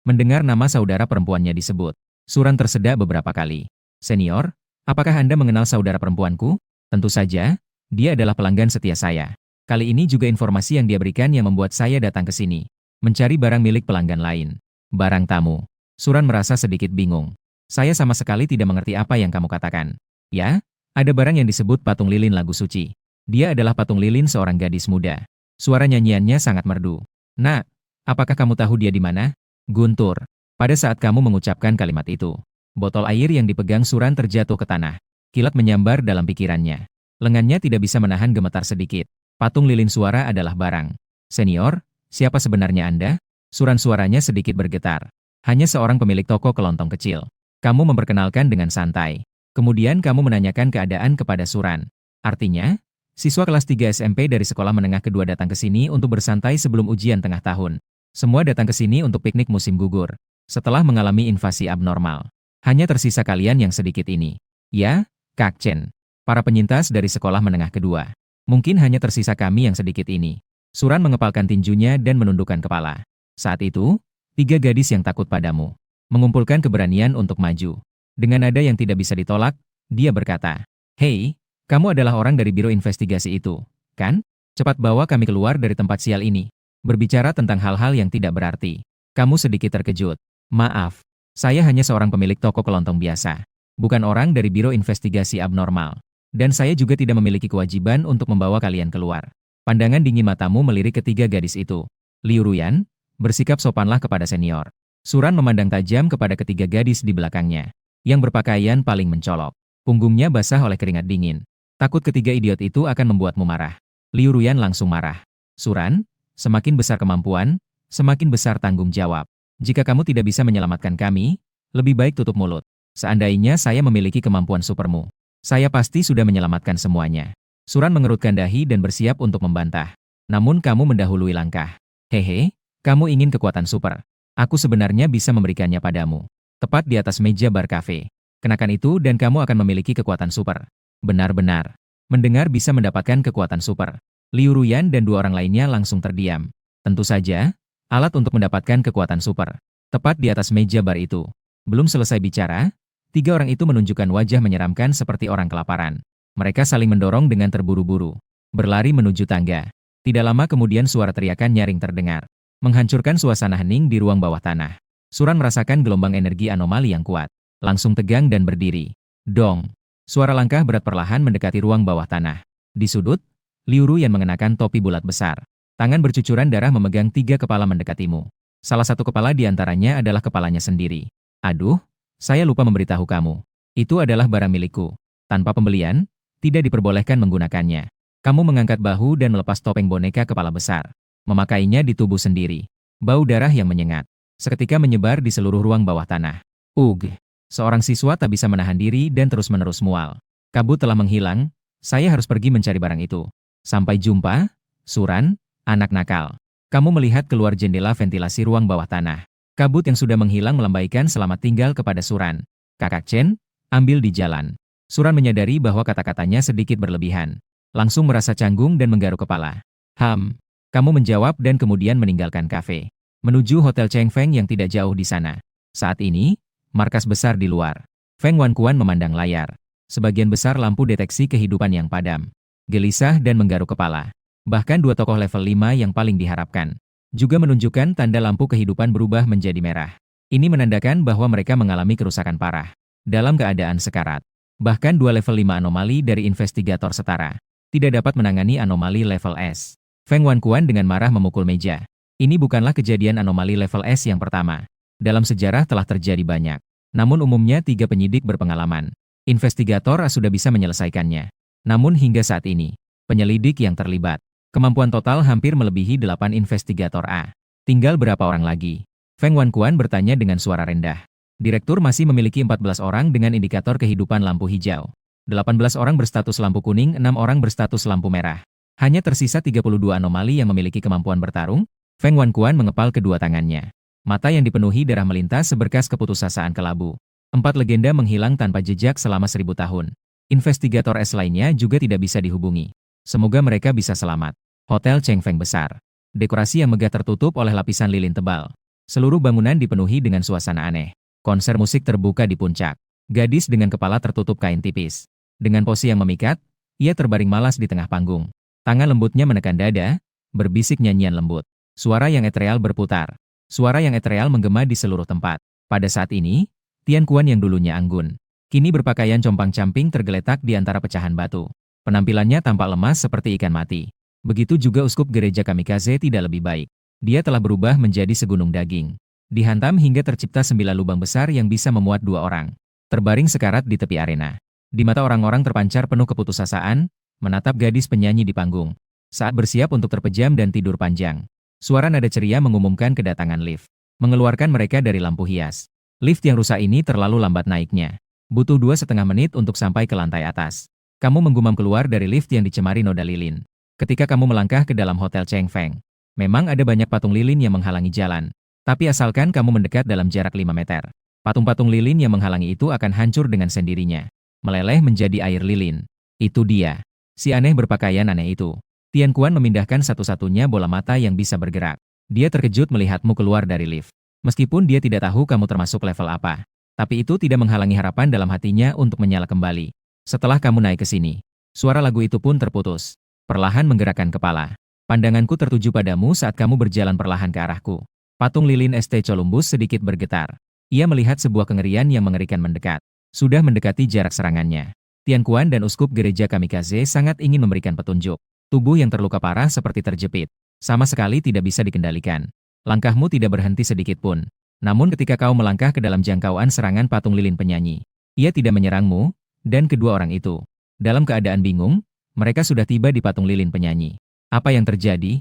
A: Mendengar nama saudara perempuannya disebut, Suran tersedak beberapa kali. Senior, apakah Anda mengenal saudara perempuanku? Tentu saja, dia adalah pelanggan setia saya. Kali ini juga informasi yang dia berikan yang membuat saya datang ke sini. Mencari barang milik pelanggan lain. Barang tamu. Suran merasa sedikit bingung. Saya sama sekali tidak mengerti apa yang kamu katakan. Ya? Ada barang yang disebut patung lilin lagu suci. Dia adalah patung lilin seorang gadis muda. Suara nyanyiannya sangat merdu. Nak, apakah kamu tahu dia di mana? Guntur. Pada saat kamu mengucapkan kalimat itu, botol air yang dipegang Suran terjatuh ke tanah. Kilat menyambar dalam pikirannya. Lengannya tidak bisa menahan gemetar sedikit. Patung lilin suara adalah barang. Senior, siapa sebenarnya Anda? Suran suaranya sedikit bergetar. Hanya seorang pemilik toko kelontong kecil. Kamu memperkenalkan dengan santai. Kemudian kamu menanyakan keadaan kepada Suran. Artinya, siswa kelas 3 SMP dari sekolah menengah kedua datang ke sini untuk bersantai sebelum ujian tengah tahun. Semua datang ke sini untuk piknik musim gugur. Setelah mengalami invasi abnormal. Hanya tersisa kalian yang sedikit ini. Ya, Kak Chen. Para penyintas dari sekolah menengah kedua. Mungkin hanya tersisa kami yang sedikit ini. Suran mengepalkan tinjunya dan menundukkan kepala. Saat itu, 3 gadis yang takut padamu. Mengumpulkan keberanian untuk maju. Dengan nada yang tidak bisa ditolak, dia berkata, "Hei, kamu adalah orang dari Biro Investigasi itu, kan? Cepat bawa kami keluar dari tempat sial ini." Berbicara tentang hal-hal yang tidak berarti. Kamu sedikit terkejut. Maaf, saya hanya seorang pemilik toko kelontong biasa. Bukan orang dari Biro Investigasi Abnormal. Dan saya juga tidak memiliki kewajiban untuk membawa kalian keluar. Pandangan dingin matamu melirik ketiga gadis itu. Liu Ruyan, bersikap sopanlah kepada senior. Suran memandang tajam kepada ketiga gadis di belakangnya. Yang berpakaian paling mencolok. Punggungnya basah oleh keringat dingin. Takut ketiga idiot itu akan membuatmu marah. Liu Ruyan langsung marah. Suran, semakin besar kemampuan, semakin besar tanggung jawab. Jika kamu tidak bisa menyelamatkan kami, lebih baik tutup mulut. Seandainya saya memiliki kemampuan supermu, saya pasti sudah menyelamatkan semuanya. Suran mengerutkan dahi dan bersiap untuk membantah. Namun kamu mendahului langkah. Hehe, kamu ingin kekuatan super. Aku sebenarnya bisa memberikannya padamu. Tepat di atas meja bar kafe. Kenakan itu dan kamu akan memiliki kekuatan super. Benar-benar. Mendengar bisa mendapatkan kekuatan super. Liu Ruyan dan 2 orang lainnya langsung terdiam. Tentu saja, alat untuk mendapatkan kekuatan super. Tepat di atas meja bar itu. Belum selesai bicara, 3 orang itu menunjukkan wajah menyeramkan seperti orang kelaparan. Mereka saling mendorong dengan terburu-buru. Berlari menuju tangga. Tidak lama kemudian suara teriakan nyaring terdengar. Menghancurkan suasana hening di ruang bawah tanah. Suran merasakan gelombang energi anomali yang kuat. Langsung tegang dan berdiri. Dong. Suara langkah berat perlahan mendekati ruang bawah tanah. Di sudut, Liu Ruyan mengenakan topi bulat besar. Tangan bercucuran darah memegang 3 kepala mendekatimu. Salah satu kepala di antaranya adalah kepalanya sendiri. Aduh, saya lupa memberitahu kamu. Itu adalah barang milikku. Tanpa pembelian, tidak diperbolehkan menggunakannya. Kamu mengangkat bahu dan melepas topeng boneka kepala besar. Memakainya di tubuh sendiri. Bau darah yang menyengat. Seketika menyebar di seluruh ruang bawah tanah. Ugh. Seorang siswa tak bisa menahan diri dan terus-menerus mual. Kabut telah menghilang, saya harus pergi mencari barang itu. Sampai jumpa, Suran, anak nakal. Kamu melihat keluar jendela ventilasi ruang bawah tanah. Kabut yang sudah menghilang melambaikan selamat tinggal kepada Suran. Kakak Chen, ambil di jalan. Suran menyadari bahwa kata-katanya sedikit berlebihan. langsung merasa canggung dan menggaruk kepala. Kamu menjawab dan kemudian meninggalkan kafe. Menuju Hotel Cheng Feng yang tidak jauh di sana. Saat ini, markas besar di luar. Feng Wankuan memandang layar. Sebagian besar lampu deteksi kehidupan yang padam. Gelisah dan menggaruk kepala. Bahkan dua tokoh level 5 yang paling diharapkan juga menunjukkan tanda lampu kehidupan berubah menjadi merah. Ini menandakan bahwa mereka mengalami kerusakan parah. Dalam keadaan sekarat. Bahkan dua level 5 anomali dari investigator setara tidak dapat menangani anomali level S. Feng Wankuan dengan marah memukul meja. Ini bukanlah kejadian anomali level S yang pertama. Dalam sejarah telah terjadi banyak. Namun umumnya 3 penyidik berpengalaman. Investigator A sudah bisa menyelesaikannya. Namun hingga saat ini, penyelidik yang terlibat. Kemampuan total hampir melebihi 8 investigator A. Tinggal berapa orang lagi? Feng Wankuan bertanya dengan suara rendah. Direktur masih memiliki 14 orang dengan indikator kehidupan lampu hijau. 18 orang berstatus lampu kuning, 6 orang berstatus lampu merah. Hanya tersisa 32 anomali yang memiliki kemampuan bertarung. Feng Wankuan mengepal kedua tangannya. Mata yang dipenuhi darah melintas seberkas keputusasaan kelabu. 4 legenda menghilang tanpa jejak selama 1000 tahun. Investigator S lainnya juga tidak bisa dihubungi. Semoga mereka bisa selamat. Hotel Cheng Feng besar. Dekorasi yang megah tertutup oleh lapisan lilin tebal. Seluruh bangunan dipenuhi dengan suasana aneh. Konser musik terbuka di puncak. Gadis dengan kepala tertutup kain tipis. Dengan pose yang memikat, ia terbaring malas di tengah panggung. Tangan lembutnya menekan dada, berbisik nyanyian lembut. Suara yang ethereal berputar. Suara yang ethereal menggema di seluruh tempat. Pada saat ini, Tian Kuan yang dulunya anggun, kini berpakaian compang-camping tergeletak di antara pecahan batu. Penampilannya tampak lemas seperti ikan mati. Begitu juga uskup gereja kamikaze tidak lebih baik. Dia telah berubah menjadi segunung daging. Dihantam hingga tercipta 9 lubang besar yang bisa memuat 2 orang. Terbaring sekarat di tepi arena. Di mata orang-orang terpancar penuh keputusasaan, menatap gadis penyanyi di panggung. Saat bersiap untuk terpejam dan tidur panjang. Suara nada ceria mengumumkan kedatangan lift. Mengeluarkan mereka dari lampu hias. Lift yang rusak ini terlalu lambat naiknya. Butuh 2,5 menit untuk sampai ke lantai atas. Kamu menggumam keluar dari lift yang dicemari noda lilin. Ketika kamu melangkah ke dalam Hotel Cheng Feng, memang ada banyak patung lilin yang menghalangi jalan. Tapi asalkan kamu mendekat dalam jarak 5 meter, patung-patung lilin yang menghalangi itu akan hancur dengan sendirinya. Meleleh menjadi air lilin. Itu dia. Si aneh berpakaian aneh itu. Tian Kuan memindahkan satu-satunya bola mata yang bisa bergerak. Dia terkejut melihatmu keluar dari lift. Meskipun dia tidak tahu kamu termasuk level apa. Tapi itu tidak menghalangi harapan dalam hatinya untuk menyala kembali. Setelah kamu naik ke sini, suara lagu itu pun terputus. Perlahan menggerakkan kepala. Pandanganku tertuju padamu saat kamu berjalan perlahan ke arahku. Patung lilin St. Columbus sedikit bergetar. Ia melihat sebuah kengerian yang mengerikan mendekat. Sudah mendekati jarak serangannya. Tian Kuan dan uskup gereja kamikaze sangat ingin memberikan petunjuk. Tubuh yang terluka parah seperti terjepit. Sama sekali tidak bisa dikendalikan. Langkahmu tidak berhenti sedikit pun. Namun ketika kau melangkah ke dalam jangkauan serangan patung lilin penyanyi, ia tidak menyerangmu, dan kedua orang itu, dalam keadaan bingung, mereka sudah tiba di patung lilin penyanyi. Apa yang terjadi?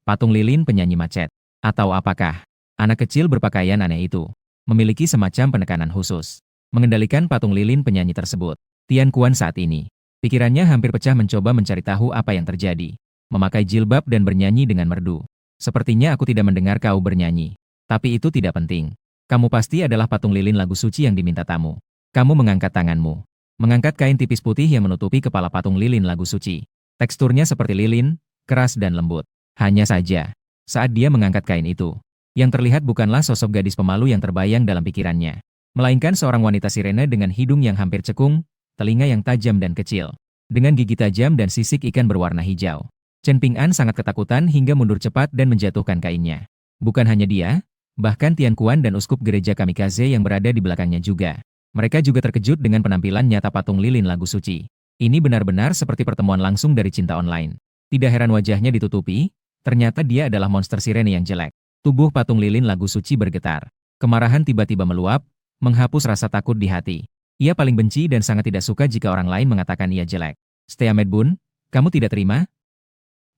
A: Patung lilin penyanyi macet. Atau apakah anak kecil berpakaian aneh itu memiliki semacam penekanan khusus mengendalikan patung lilin penyanyi tersebut? Tian Kuan saat ini, pikirannya hampir pecah mencoba mencari tahu apa yang terjadi. Memakai jilbab dan bernyanyi dengan merdu. Sepertinya aku tidak mendengar kau bernyanyi. Tapi itu tidak penting. Kamu pasti adalah patung lilin lagu suci yang diminta tamu. Kamu mengangkat tanganmu. Mengangkat kain tipis putih yang menutupi kepala patung lilin lagu suci. Teksturnya seperti lilin, keras dan lembut. Hanya saja, saat dia mengangkat kain itu, yang terlihat bukanlah sosok gadis pemalu yang terbayang dalam pikirannya, melainkan seorang wanita sirene dengan hidung yang hampir cekung, telinga yang tajam dan kecil, dengan gigi tajam dan sisik ikan berwarna hijau. Chen Ping'an sangat ketakutan hingga mundur cepat dan menjatuhkan kainnya. Bukan hanya dia, bahkan Tian Kuan dan uskup gereja kamikaze yang berada di belakangnya juga. Mereka juga terkejut dengan penampilan nyata patung lilin lagu suci. Ini benar-benar seperti pertemuan langsung dari cinta online. Tidak heran wajahnya ditutupi, ternyata dia adalah monster sirene yang jelek. Tubuh patung lilin lagu suci bergetar. Kemarahan tiba-tiba meluap, menghapus rasa takut di hati. Ia paling benci dan sangat tidak suka jika orang lain mengatakan ia jelek. Steamed Bun, kamu tidak terima?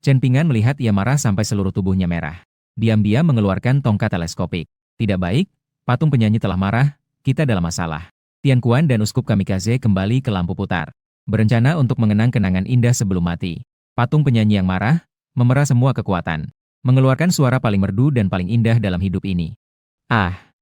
A: Chen Ping'an melihat ia marah sampai seluruh tubuhnya merah. Diam-diam mengeluarkan tongkat teleskopik. Tidak baik, patung penyanyi telah marah, kita dalam masalah. Tian Kuan dan uskup kamikaze kembali ke lampu putar. Berencana untuk mengenang kenangan indah sebelum mati. Patung penyanyi yang marah, memerah semua kekuatan. Mengeluarkan suara paling merdu dan paling indah dalam hidup ini. Ah!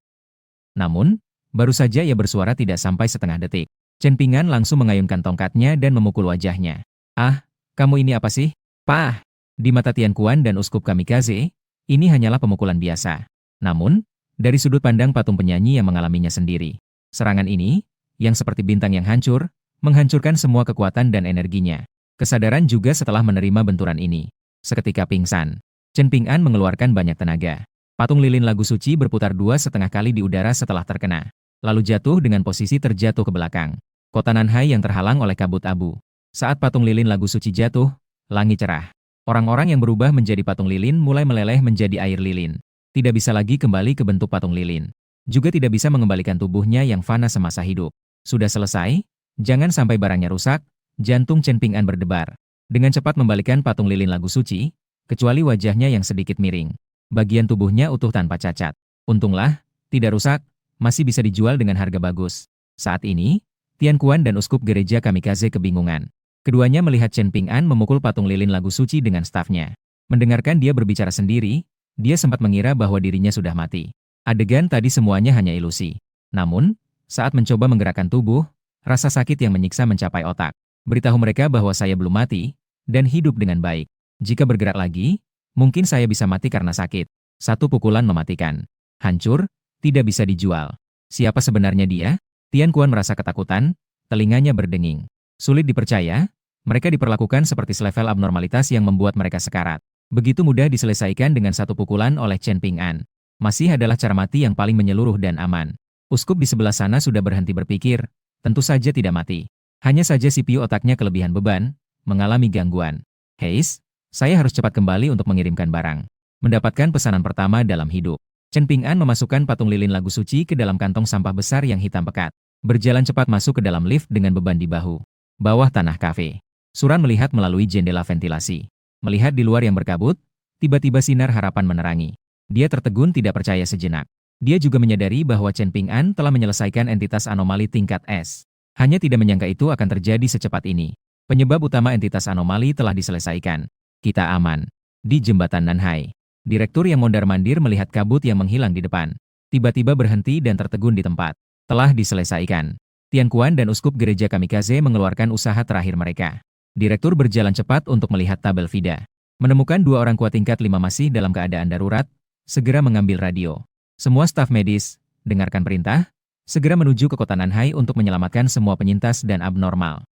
A: Namun, baru saja ia bersuara tidak sampai setengah detik. Chen Ping'an langsung mengayunkan tongkatnya dan memukul wajahnya. Ah! Kamu ini apa sih? Pah! Di mata Tian Kuan dan Uskup Kamikaze, ini hanyalah pemukulan biasa. Namun, dari sudut pandang patung penyanyi yang mengalaminya sendiri, serangan ini, yang seperti bintang yang hancur, menghancurkan semua kekuatan dan energinya. Kesadaran juga setelah menerima benturan ini. Seketika pingsan, Chen Ping'an mengeluarkan banyak tenaga. Patung lilin lagu suci berputar 2,5 kali di udara setelah terkena, lalu jatuh dengan posisi terjatuh ke belakang. Kota Nanhai yang terhalang oleh kabut abu. Saat patung lilin lagu suci jatuh, langit cerah. Orang-orang yang berubah menjadi patung lilin mulai meleleh menjadi air lilin. Tidak bisa lagi kembali ke bentuk patung lilin. Juga tidak bisa mengembalikan tubuhnya yang fana semasa hidup. Sudah selesai? Jangan sampai barangnya rusak. Jantung Chen Ping'an berdebar. Dengan cepat membalikan patung lilin lagu suci, kecuali wajahnya yang sedikit miring. Bagian tubuhnya utuh tanpa cacat. Untunglah, tidak rusak, masih bisa dijual dengan harga bagus. Saat ini, Tian Kuan dan Uskup Gereja Kamikaze kebingungan. Keduanya melihat Chen Ping'an memukul patung lilin lagu suci dengan stafnya. Mendengarkan dia berbicara sendiri, dia sempat mengira bahwa dirinya sudah mati. Adegan tadi semuanya hanya ilusi. Namun, saat mencoba menggerakkan tubuh, rasa sakit yang menyiksa mencapai otak. Beritahu mereka bahwa saya belum mati, dan hidup dengan baik. Jika bergerak lagi, mungkin saya bisa mati karena sakit. Satu pukulan mematikan. Hancur, tidak bisa dijual. Siapa sebenarnya dia? Tian Kuan merasa ketakutan, telinganya berdenging. Sulit dipercaya, mereka diperlakukan seperti selevel abnormalitas yang membuat mereka sekarat. Begitu mudah diselesaikan dengan satu pukulan oleh Chen Ping'an. Masih adalah cara mati yang paling menyeluruh dan aman. Uskup di sebelah sana sudah berhenti berpikir, tentu saja tidak mati. Hanya saja CPU otaknya kelebihan beban, mengalami gangguan. Heis, saya harus cepat kembali untuk mengirimkan barang. Mendapatkan pesanan pertama dalam hidup. Chen Ping'an memasukkan patung lilin lagu suci ke dalam kantong sampah besar yang hitam pekat. Berjalan cepat masuk ke dalam lift dengan beban di bahu. Bawah tanah kafe. Suran melihat melalui jendela ventilasi. Melihat di luar yang berkabut, tiba-tiba sinar harapan menerangi. Dia tertegun tidak percaya sejenak. Dia juga menyadari bahwa Chen Ping'an telah menyelesaikan entitas anomali tingkat S. Hanya tidak menyangka itu akan terjadi secepat ini. Penyebab utama entitas anomali telah diselesaikan. Kita aman. Di jembatan Nanhai. Direktur yang mondar-mandir melihat kabut yang menghilang di depan. Tiba-tiba berhenti dan tertegun di tempat. Telah diselesaikan. Tian Kuan dan Uskup Gereja Kamikaze mengeluarkan usaha terakhir mereka. Direktur berjalan cepat untuk melihat tabel vida. Menemukan 2 orang kuat tingkat 5 masih dalam keadaan darurat, segera mengambil radio. Semua staf medis, dengarkan perintah, segera menuju ke kota Nanhai untuk menyelamatkan semua penyintas dan abnormal.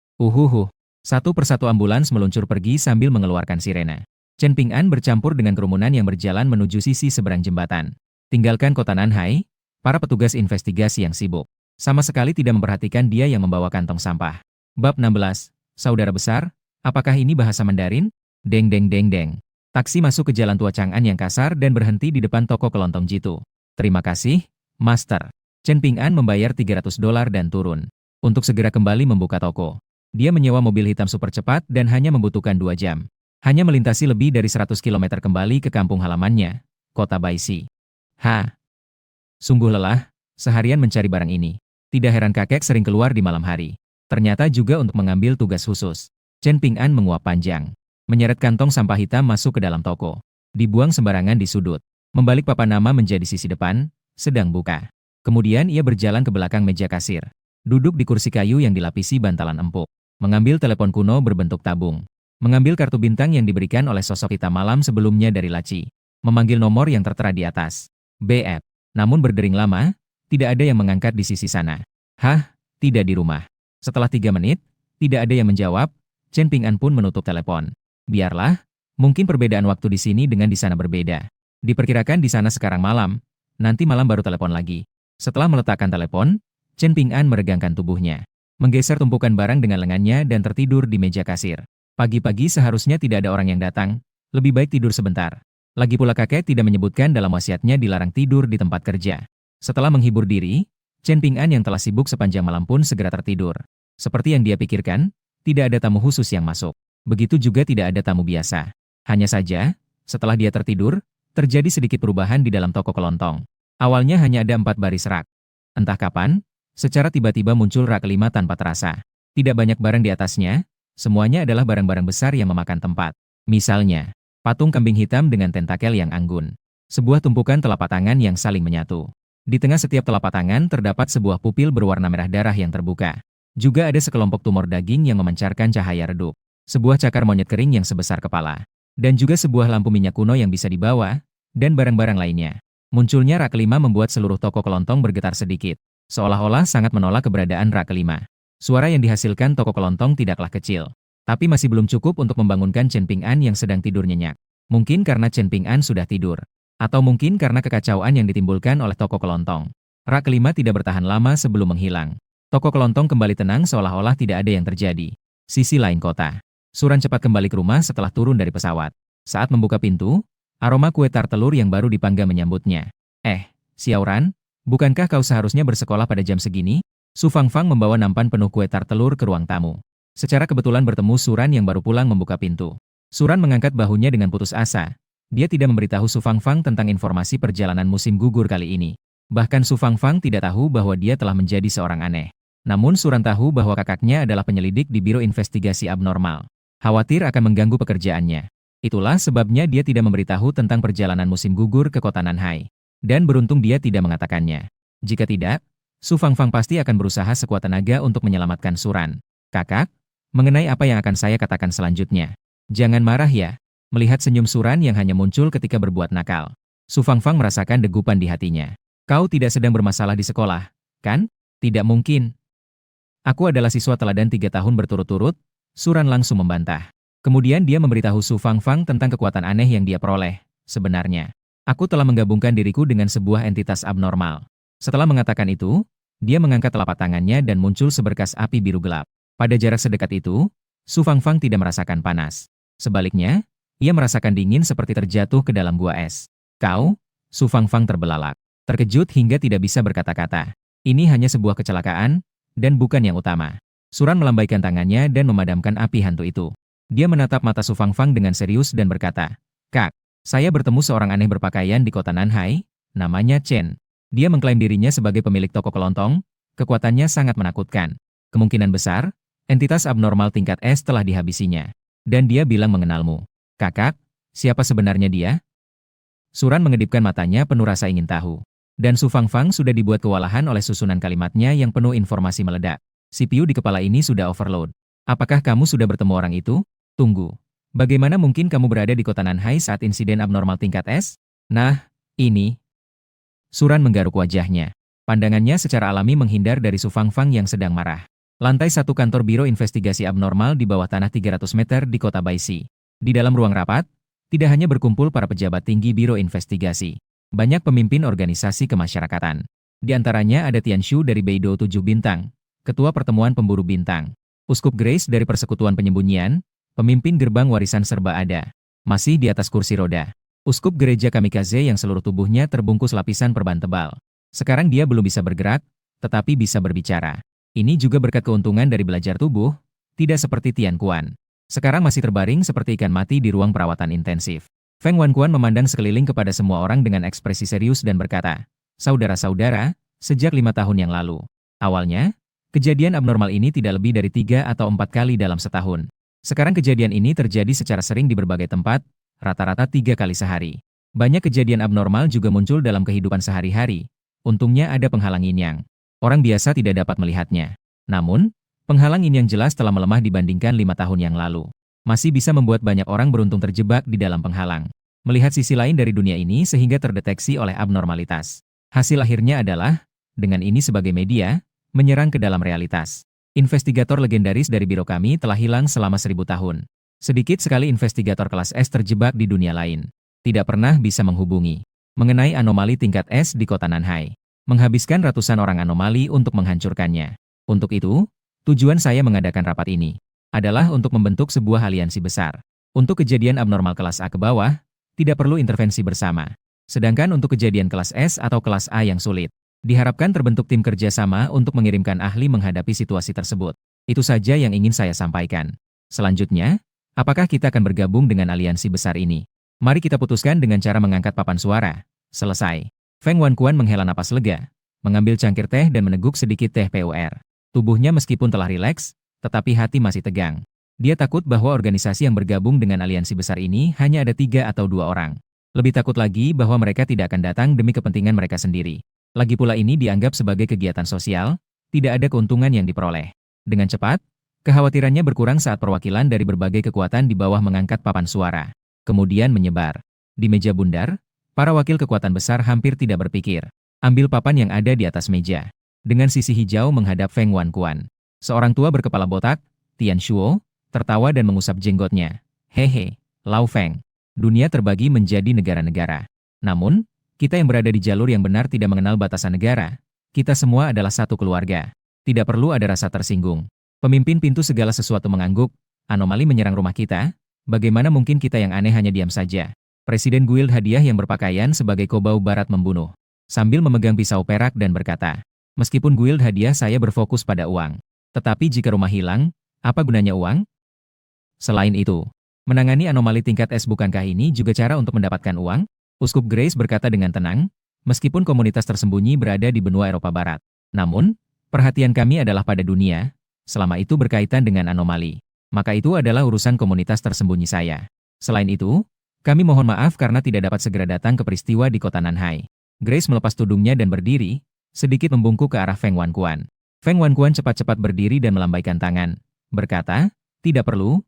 A: Satu persatu ambulans meluncur pergi sambil mengeluarkan sirena. Chen Ping'an bercampur dengan kerumunan yang berjalan menuju sisi seberang jembatan. Tinggalkan kota Nanhai, para petugas investigasi yang sibuk. Sama sekali tidak memperhatikan dia yang membawa kantong sampah. Bab 16, Saudara Besar, apakah ini bahasa Mandarin? Deng deng deng deng. Taksi masuk ke jalan tua Chang'an yang kasar dan berhenti di depan toko kelontong jitu. Terima kasih, Master. Chen Ping'an membayar $300 dan turun. Untuk segera kembali membuka toko. Dia menyewa mobil hitam super cepat dan hanya membutuhkan 2 jam. Hanya melintasi lebih dari 100 km kembali ke kampung halamannya, kota Baisi. Sungguh lelah, seharian mencari barang ini. Tidak heran kakek sering keluar di malam hari. Ternyata juga untuk mengambil tugas khusus. Chen Ping'an menguap panjang. Menyeret kantong sampah hitam masuk ke dalam toko. Dibuang sembarangan di sudut. Membalik papan nama menjadi sisi depan, sedang buka. Kemudian ia berjalan ke belakang meja kasir. Duduk di kursi kayu yang dilapisi bantalan empuk. Mengambil telepon kuno berbentuk tabung. Mengambil kartu bintang yang diberikan oleh sosok hitam malam sebelumnya dari laci. Memanggil nomor yang tertera di atas. BF. Namun berdering lama, tidak ada yang mengangkat di sisi sana. Tidak di rumah. Setelah 3 menit, tidak ada yang menjawab, Chen Ping'an pun menutup telepon. Biarlah, mungkin perbedaan waktu di sini dengan di sana berbeda. Diperkirakan di sana sekarang malam, nanti malam baru telepon lagi. Setelah meletakkan telepon, Chen Ping'an meregangkan tubuhnya. Menggeser tumpukan barang dengan lengannya dan tertidur di meja kasir. Pagi-pagi seharusnya tidak ada orang yang datang, lebih baik tidur sebentar. Lagi pula kakek tidak menyebutkan dalam wasiatnya dilarang tidur di tempat kerja. Setelah menghibur diri, Chen Ping'an yang telah sibuk sepanjang malam pun segera tertidur. Seperti yang dia pikirkan, tidak ada tamu khusus yang masuk. Begitu juga tidak ada tamu biasa. Hanya saja, setelah dia tertidur, terjadi sedikit perubahan di dalam toko kelontong. Awalnya hanya ada 4 baris rak. Entah kapan, secara tiba-tiba muncul rak 5 tanpa terasa. Tidak banyak barang di atasnya, semuanya adalah barang-barang besar yang memakan tempat. Misalnya, patung kambing hitam dengan tentakel yang anggun. Sebuah tumpukan telapak tangan yang saling menyatu. Di tengah setiap telapak tangan terdapat sebuah pupil berwarna merah darah yang terbuka. Juga ada sekelompok tumor daging yang memancarkan cahaya redup. sebuah cakar monyet kering yang sebesar kepala, dan juga sebuah lampu minyak kuno yang bisa dibawa, dan barang-barang lainnya. Munculnya rak kelima membuat seluruh toko kelontong bergetar sedikit, seolah-olah sangat menolak keberadaan rak kelima. Suara yang dihasilkan toko kelontong tidaklah kecil, tapi masih belum cukup untuk membangunkan Chen Ping'an yang sedang tidur nyenyak. Mungkin karena Chen Ping'an sudah tidur, atau mungkin karena kekacauan yang ditimbulkan oleh toko kelontong. Rak kelima tidak bertahan lama sebelum menghilang. Toko kelontong kembali tenang seolah-olah tidak ada yang terjadi. Sisi lain kota. Suran cepat kembali ke rumah setelah turun dari pesawat. Saat membuka pintu, aroma kue tar telur yang baru dipanggang menyambutnya. Xiaoran, bukankah kau seharusnya bersekolah pada jam segini? Su Fangfang membawa nampan penuh kue tar telur ke ruang tamu. Secara kebetulan bertemu Suran yang baru pulang membuka pintu. Suran mengangkat bahunya dengan putus asa. Dia tidak memberitahu Su Fangfang tentang informasi perjalanan musim gugur kali ini. Bahkan Su Fangfang tidak tahu bahwa dia telah menjadi seorang aneh. Namun Suran tahu bahwa kakaknya adalah penyelidik di Biro Investigasi Abnormal. Khawatir akan mengganggu pekerjaannya. Itulah sebabnya dia tidak memberitahu tentang perjalanan musim gugur ke kota Nanhai. Dan beruntung dia tidak mengatakannya. Jika tidak, Su Fangfang pasti akan berusaha sekuat tenaga untuk menyelamatkan Suran. Kakak, mengenai apa yang akan saya katakan selanjutnya. Jangan marah ya. Melihat senyum Suran yang hanya muncul ketika berbuat nakal. Su Fangfang merasakan degupan di hatinya. Kau tidak sedang bermasalah di sekolah, kan? Tidak mungkin. Aku adalah siswa teladan 3 tahun berturut-turut, Suran langsung membantah. Kemudian dia memberitahu Su Fangfang tentang kekuatan aneh yang dia peroleh. Sebenarnya, aku telah menggabungkan diriku dengan sebuah entitas abnormal. Setelah mengatakan itu, dia mengangkat telapak tangannya dan muncul seberkas api biru gelap. Pada jarak sedekat itu, Su Fangfang tidak merasakan panas. Sebaliknya, ia merasakan dingin seperti terjatuh ke dalam gua es. Kau? Su Fangfang terbelalak. Terkejut hingga tidak bisa berkata-kata. Ini hanya sebuah kecelakaan, dan bukan yang utama. Suran melambaikan tangannya dan memadamkan api hantu itu. Dia menatap mata Su Fangfang dengan serius dan berkata, Kak, saya bertemu seorang aneh berpakaian di kota Nanhai, namanya Chen. Dia mengklaim dirinya sebagai pemilik toko kelontong, kekuatannya sangat menakutkan. Kemungkinan besar, entitas abnormal tingkat S telah dihabisinya. Dan dia bilang mengenalmu. Kakak, siapa sebenarnya dia? Suran mengedipkan matanya penuh rasa ingin tahu. Dan Su Fangfang sudah dibuat kewalahan oleh susunan kalimatnya yang penuh informasi meledak. CPU di kepala ini sudah overload. Apakah kamu sudah bertemu orang itu? Tunggu. Bagaimana mungkin kamu berada di kota Nanhai saat insiden abnormal tingkat S? Nah, ini. Suran menggaruk wajahnya. Pandangannya secara alami menghindar dari Su Fangfang yang sedang marah. Lantai 1 kantor Biro Investigasi Abnormal di bawah tanah 300 meter di kota Baisi. Di dalam ruang rapat, tidak hanya berkumpul para pejabat tinggi Biro Investigasi. Banyak pemimpin organisasi kemasyarakatan. Di antaranya ada Tianshu dari Beidou 7 Bintang, Ketua Pertemuan Pemburu Bintang, Uskup Grace dari Persekutuan Penyembunyian, pemimpin gerbang warisan serba ada. Masih di atas kursi roda, Uskup Gereja Kamikaze yang seluruh tubuhnya terbungkus lapisan perban tebal. Sekarang dia belum bisa bergerak, tetapi bisa berbicara. Ini juga berkat keuntungan dari belajar tubuh, tidak seperti Tian Kuan. Sekarang masih terbaring seperti ikan mati di ruang perawatan intensif. Feng Wankuan memandang sekeliling kepada semua orang dengan ekspresi serius dan berkata, Saudara-saudara, sejak 5 tahun yang lalu. Awalnya, kejadian abnormal ini tidak lebih dari 3 atau 4 kali dalam setahun. Sekarang kejadian ini terjadi secara sering di berbagai tempat, rata-rata 3 kali sehari. Banyak kejadian abnormal juga muncul dalam kehidupan sehari-hari. Untungnya ada penghalang yin yang. Orang biasa tidak dapat melihatnya. Namun, penghalang yin yang jelas telah melemah dibandingkan 5 tahun yang lalu. Masih bisa membuat banyak orang beruntung terjebak di dalam penghalang. Melihat sisi lain dari dunia ini sehingga terdeteksi oleh abnormalitas. Hasil akhirnya adalah, dengan ini sebagai media, menyerang ke dalam realitas. Investigator legendaris dari biro kami telah hilang selama 1000 tahun. Sedikit sekali investigator kelas S terjebak di dunia lain. Tidak pernah bisa menghubungi. Mengenai anomali tingkat S di kota Nanhai. Menghabiskan ratusan orang anomali untuk menghancurkannya. Untuk itu, tujuan saya mengadakan rapat ini adalah untuk membentuk sebuah aliansi besar. Untuk kejadian abnormal kelas A ke bawah, tidak perlu intervensi bersama. Sedangkan untuk kejadian kelas S atau kelas A yang sulit, diharapkan terbentuk tim kerja sama untuk mengirimkan ahli menghadapi situasi tersebut. Itu saja yang ingin saya sampaikan. Selanjutnya, apakah kita akan bergabung dengan aliansi besar ini? Mari kita putuskan dengan cara mengangkat papan suara. Selesai. Feng Wankuan menghela napas lega, mengambil cangkir teh dan meneguk sedikit teh PUR. Tubuhnya meskipun telah rileks, tetapi hati masih tegang. Dia takut bahwa organisasi yang bergabung dengan aliansi besar ini hanya ada 3 atau 2 orang. Lebih takut lagi bahwa mereka tidak akan datang demi kepentingan mereka sendiri. Lagi pula ini dianggap sebagai kegiatan sosial, tidak ada keuntungan yang diperoleh. Dengan cepat, Kekhawatirannya berkurang saat perwakilan dari berbagai kekuatan di bawah mengangkat papan suara. Kemudian menyebar. Di meja bundar, para wakil kekuatan besar hampir tidak berpikir. Ambil papan yang ada di atas meja. Dengan sisi hijau menghadap Feng Wankuan. Seorang tua berkepala botak, Tian Shuo, tertawa dan mengusap jenggotnya. Hehe, Lao Feng. Dunia terbagi menjadi negara-negara. Namun, kita yang berada di jalur yang benar tidak mengenal batasan negara. Kita semua adalah satu keluarga. Tidak perlu ada rasa tersinggung. Pemimpin pintu segala sesuatu mengangguk. Anomali menyerang rumah kita. Bagaimana mungkin kita yang aneh hanya diam saja? Presiden Guild Hadiah yang berpakaian sebagai kobau barat membunuh. Sambil memegang pisau perak dan berkata, meskipun Guild Hadiah saya berfokus pada uang. Tetapi jika rumah hilang, apa gunanya uang? Selain itu, menangani anomali tingkat S bukankah ini juga cara untuk mendapatkan uang? Uskup Grace berkata dengan tenang, meskipun komunitas tersembunyi berada di benua Eropa Barat. Namun, perhatian kami adalah pada dunia, selama itu berkaitan dengan anomali. Maka itu adalah urusan komunitas tersembunyi saya. Selain itu, kami mohon maaf karena tidak dapat segera datang ke peristiwa di kota Nanhai. Grace melepas tudungnya dan berdiri, sedikit membungkuk ke arah Feng Wankuan. Feng Wankuan cepat-cepat berdiri dan melambaikan tangan, berkata, tidak perlu,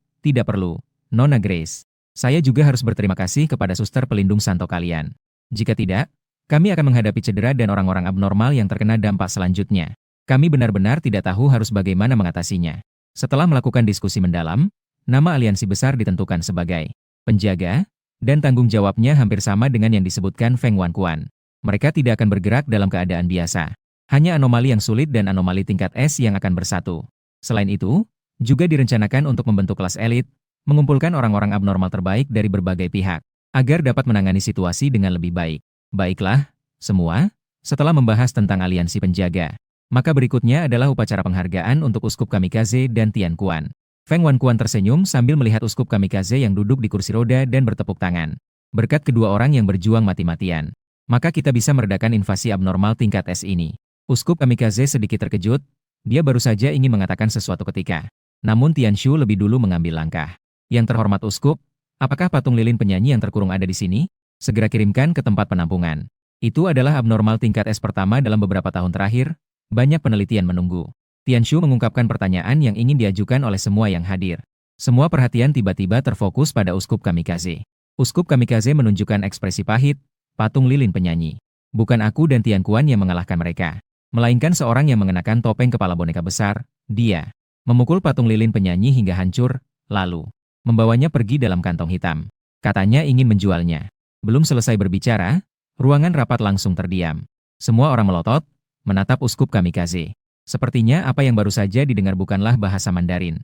A: Nona Grace. Saya juga harus berterima kasih kepada suster pelindung santo kalian. Jika tidak, kami akan menghadapi cedera dan orang-orang abnormal yang terkena dampak selanjutnya. Kami benar-benar tidak tahu harus bagaimana mengatasinya. Setelah melakukan diskusi mendalam, nama aliansi besar ditentukan sebagai penjaga, dan tanggung jawabnya hampir sama dengan yang disebutkan Feng Wankuan. Mereka tidak akan bergerak dalam keadaan biasa. Hanya anomali yang sulit dan anomali tingkat S yang akan bersatu. Selain itu, juga direncanakan untuk membentuk kelas elit, mengumpulkan orang-orang abnormal terbaik dari berbagai pihak, agar dapat menangani situasi dengan lebih baik. Baiklah, semua, setelah membahas tentang aliansi penjaga, maka berikutnya adalah upacara penghargaan untuk Uskup Kamikaze dan Tian Kuan. Feng Wankuan tersenyum sambil melihat Uskup Kamikaze yang duduk di kursi roda dan bertepuk tangan. Berkat kedua orang yang berjuang mati-matian, maka kita bisa meredakan invasi abnormal tingkat S ini. Uskup Kamikaze sedikit terkejut, dia baru saja ingin mengatakan sesuatu ketika. Namun Tian Shu lebih dulu mengambil langkah. Yang terhormat Uskup, apakah patung lilin penyanyi yang terkurung ada di sini? Segera kirimkan ke tempat penampungan. Itu adalah abnormal tingkat S pertama dalam beberapa tahun terakhir. Banyak penelitian menunggu. Tian Shu mengungkapkan pertanyaan yang ingin diajukan oleh semua yang hadir. Semua perhatian tiba-tiba terfokus pada Uskup Kamikaze. Uskup Kamikaze menunjukkan ekspresi pahit, patung lilin penyanyi. Bukan aku dan Tian Kuan yang mengalahkan mereka, melainkan seorang yang mengenakan topeng kepala boneka besar. Dia memukul patung lilin penyanyi hingga hancur, lalu membawanya pergi dalam kantong hitam. Katanya ingin menjualnya. Belum selesai berbicara, ruangan rapat langsung terdiam. Semua orang melotot, menatap Uskup Kamikaze. Sepertinya apa yang baru saja didengar bukanlah bahasa Mandarin.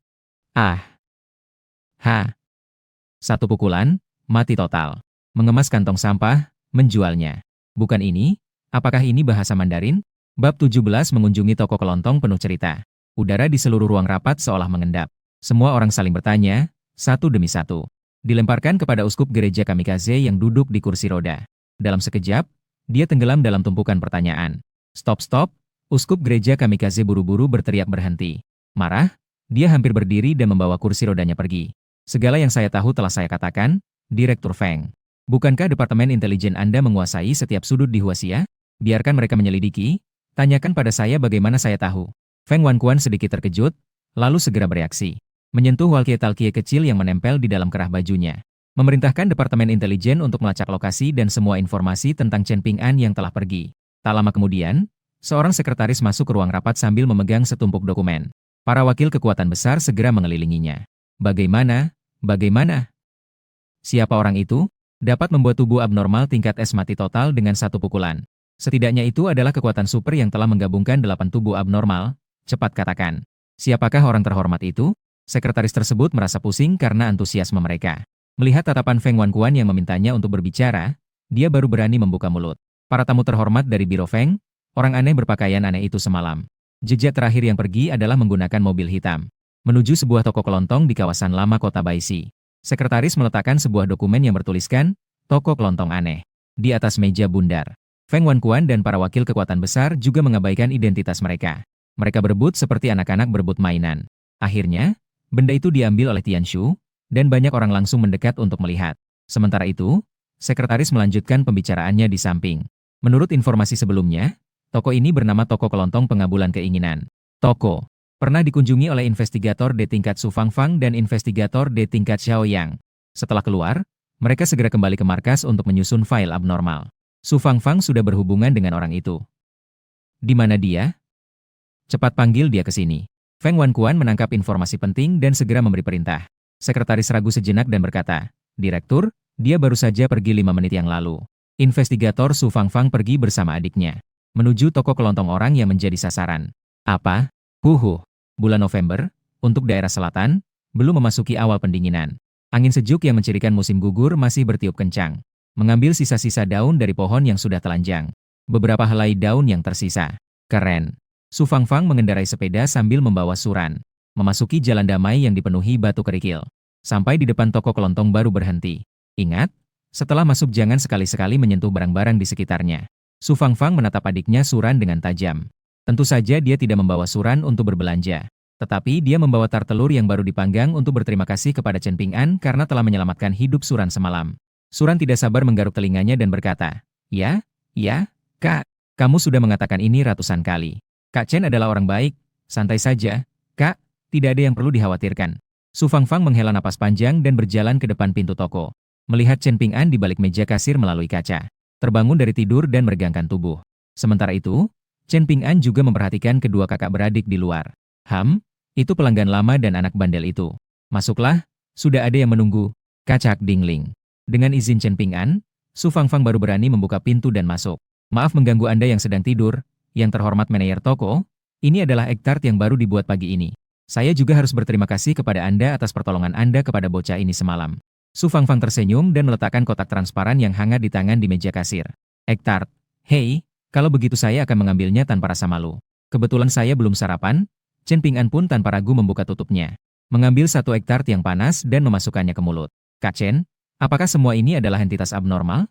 A: Ah. Ha. Satu pukulan, mati total. Mengemas kantong sampah, menjualnya. Bukan ini? Apakah ini bahasa Mandarin? Bab 17 mengunjungi toko kelontong penuh cerita. Udara di seluruh ruang rapat seolah mengendap. Semua orang saling bertanya, satu demi satu. Dilemparkan kepada Uskup Gereja Kamikaze yang duduk di kursi roda. Dalam sekejap, dia tenggelam dalam tumpukan pertanyaan. Stop. Uskup Gereja Kamikaze buru-buru berteriak berhenti. Marah, dia hampir berdiri dan membawa kursi rodanya pergi. Segala yang saya tahu telah saya katakan, Direktur Feng. Bukankah Departemen Intelijen Anda menguasai setiap sudut di Huaxia? Biarkan mereka menyelidiki, tanyakan pada saya bagaimana saya tahu. Feng Wankuan sedikit terkejut, lalu segera bereaksi. Menyentuh walkie-talkie kecil yang menempel di dalam kerah bajunya. Memerintahkan Departemen Intelijen untuk melacak lokasi dan semua informasi tentang Chen Ping'an yang telah pergi. Tak lama kemudian, seorang sekretaris masuk ke ruang rapat sambil memegang setumpuk dokumen. Para wakil kekuatan besar segera mengelilinginya. Bagaimana? Siapa orang itu? Dapat membuat tubuh abnormal tingkat S mati total dengan satu pukulan. Setidaknya itu adalah kekuatan super yang telah menggabungkan 8 tubuh abnormal. Cepat katakan. Siapakah orang terhormat itu? Sekretaris tersebut merasa pusing karena antusiasme mereka. Melihat tatapan Feng Wankuan yang memintanya untuk berbicara, dia baru berani membuka mulut. Para tamu terhormat dari Biro Feng, orang aneh berpakaian aneh itu semalam. Jejak terakhir yang pergi adalah menggunakan mobil hitam. Menuju sebuah toko kelontong di kawasan lama kota Baisi. Sekretaris meletakkan sebuah dokumen yang bertuliskan, Toko Kelontong Aneh. Di atas meja bundar. Feng Wankuan dan para wakil kekuatan besar juga mengabaikan identitas mereka. Mereka berebut seperti anak-anak berebut mainan. Akhirnya, benda itu diambil oleh Tian Shu, dan banyak orang langsung mendekat untuk melihat. Sementara itu, sekretaris melanjutkan pembicaraannya di samping. Menurut informasi sebelumnya, toko ini bernama Toko Kelontong Pengabulan Keinginan. Toko Pernah dikunjungi oleh investigator D tingkat Su Fangfang dan investigator D tingkat Xiao Yang. Setelah keluar, mereka segera kembali ke markas untuk menyusun file abnormal. Su Fangfang sudah berhubungan dengan orang itu. Di mana dia? Cepat panggil dia ke sini. Feng Wankuan menangkap informasi penting dan segera memberi perintah. Sekretaris ragu sejenak dan berkata, "Direktur, dia baru saja pergi 5 menit yang lalu." Investigator Su Fangfang pergi bersama adiknya menuju toko kelontong orang yang menjadi sasaran. Apa? Bulan November, untuk daerah selatan, belum memasuki awal pendinginan. Angin sejuk yang mencirikan musim gugur masih bertiup kencang, mengambil sisa-sisa daun dari pohon yang sudah telanjang. Beberapa helai daun yang tersisa. Keren. Su Fangfang mengendarai sepeda sambil membawa Suran, memasuki jalan damai yang dipenuhi batu kerikil. Sampai di depan toko kelontong baru berhenti. Ingat, setelah masuk jangan sekali-sekali menyentuh barang-barang di sekitarnya. Su Fangfang menatap adiknya Suran dengan tajam. Tentu saja dia tidak membawa Suran untuk berbelanja. Tetapi dia membawa tart telur yang baru dipanggang untuk berterima kasih kepada Chen Ping'an karena telah menyelamatkan hidup Suran semalam. Suran tidak sabar menggaruk telinganya dan berkata, Ya, Kak, kamu sudah mengatakan ini ratusan kali. Kak Chen adalah orang baik, santai saja, Kak, tidak ada yang perlu dikhawatirkan. Su Fangfang menghela napas panjang dan berjalan ke depan pintu toko. Melihat Chen Ping'an di balik meja kasir melalui kaca. Terbangun dari tidur dan meregangkan tubuh. Sementara itu, Chen Ping'an juga memperhatikan kedua kakak beradik di luar. Itu pelanggan lama dan anak bandel itu. Masuklah, sudah ada yang menunggu. Kacak dingling. Dengan izin Chen Ping'an, Su Fangfang baru berani membuka pintu dan masuk. Maaf mengganggu Anda yang sedang tidur. Yang terhormat manajer toko, ini adalah egg tart yang baru dibuat pagi ini. Saya juga harus berterima kasih kepada Anda atas pertolongan Anda kepada bocah ini semalam. Su Fangfang tersenyum dan meletakkan kotak transparan yang hangat di tangan di meja kasir. Egg tart. Hei, kalau begitu saya akan mengambilnya tanpa rasa malu. Kebetulan saya belum sarapan. Chen Ping'an pun tanpa ragu membuka tutupnya. Mengambil satu egg tart yang panas dan memasukkannya ke mulut. Kak Chen, apakah semua ini adalah entitas abnormal?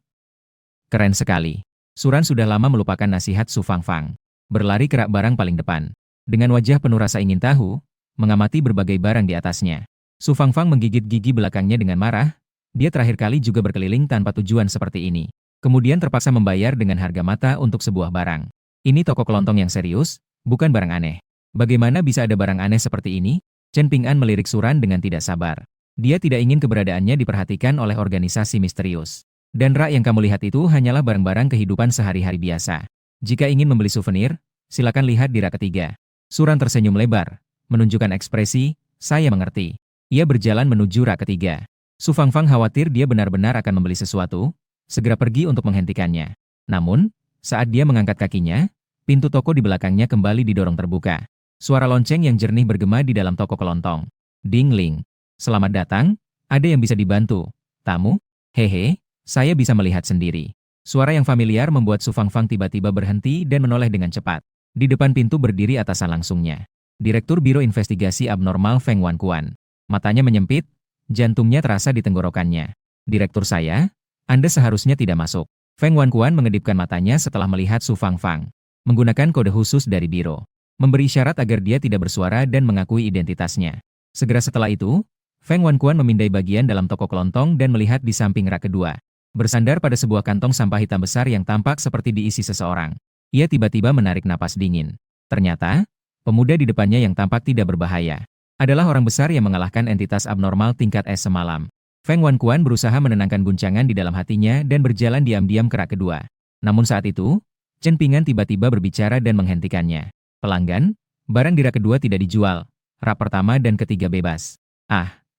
A: Keren sekali. Suran sudah lama melupakan nasihat Su Fangfang. Berlari ke rak barang paling depan. Dengan wajah penuh rasa ingin tahu, mengamati berbagai barang di atasnya. Su Fangfang menggigit gigi belakangnya dengan marah. Dia terakhir kali juga berkeliling tanpa tujuan seperti ini. Kemudian terpaksa membayar dengan harga mata untuk sebuah barang. Ini toko kelontong yang serius, bukan barang aneh. Bagaimana bisa ada barang aneh seperti ini? Chen Ping'an melirik Suran dengan tidak sabar. Dia tidak ingin keberadaannya diperhatikan oleh organisasi misterius. Dan rak yang kamu lihat itu hanyalah barang-barang kehidupan sehari-hari biasa. Jika ingin membeli souvenir, silakan lihat di rak ketiga. Suran tersenyum lebar, menunjukkan ekspresi, saya mengerti. Ia berjalan menuju rak ketiga. Su Fangfang khawatir dia benar-benar akan membeli sesuatu, segera pergi untuk menghentikannya. Namun, saat dia mengangkat kakinya, pintu toko di belakangnya kembali didorong terbuka. Suara lonceng yang jernih bergema di dalam toko kelontong. Dingling. Selamat datang, ada yang bisa dibantu? Tamu? Hehe. Saya bisa melihat sendiri. Suara yang familiar membuat Su Fangfang tiba-tiba berhenti dan menoleh dengan cepat. Di depan pintu berdiri atasan langsungnya. Direktur Biro Investigasi Abnormal Feng Wankuan. Matanya menyempit, jantungnya terasa di tenggorokannya. Direktur saya, Anda seharusnya tidak masuk. Feng Wankuan mengedipkan matanya setelah melihat Su Fangfang. Menggunakan kode khusus dari biro. Memberi syarat agar dia tidak bersuara dan mengakui identitasnya. Segera setelah itu, Feng Wankuan memindai bagian dalam toko kelontong dan melihat di samping rak kedua. Bersandar pada sebuah kantong sampah hitam besar yang tampak seperti diisi seseorang. Ia tiba-tiba menarik napas dingin. Ternyata, pemuda di depannya yang tampak tidak berbahaya adalah orang besar yang mengalahkan entitas abnormal tingkat S semalam. Feng Wankuan berusaha menenangkan guncangan di dalam hatinya dan berjalan diam-diam ke rak kedua. Namun saat itu, Chen Ping'an tiba-tiba berbicara dan menghentikannya. Pelanggan, barang di rak kedua tidak dijual. Rak pertama dan ketiga bebas.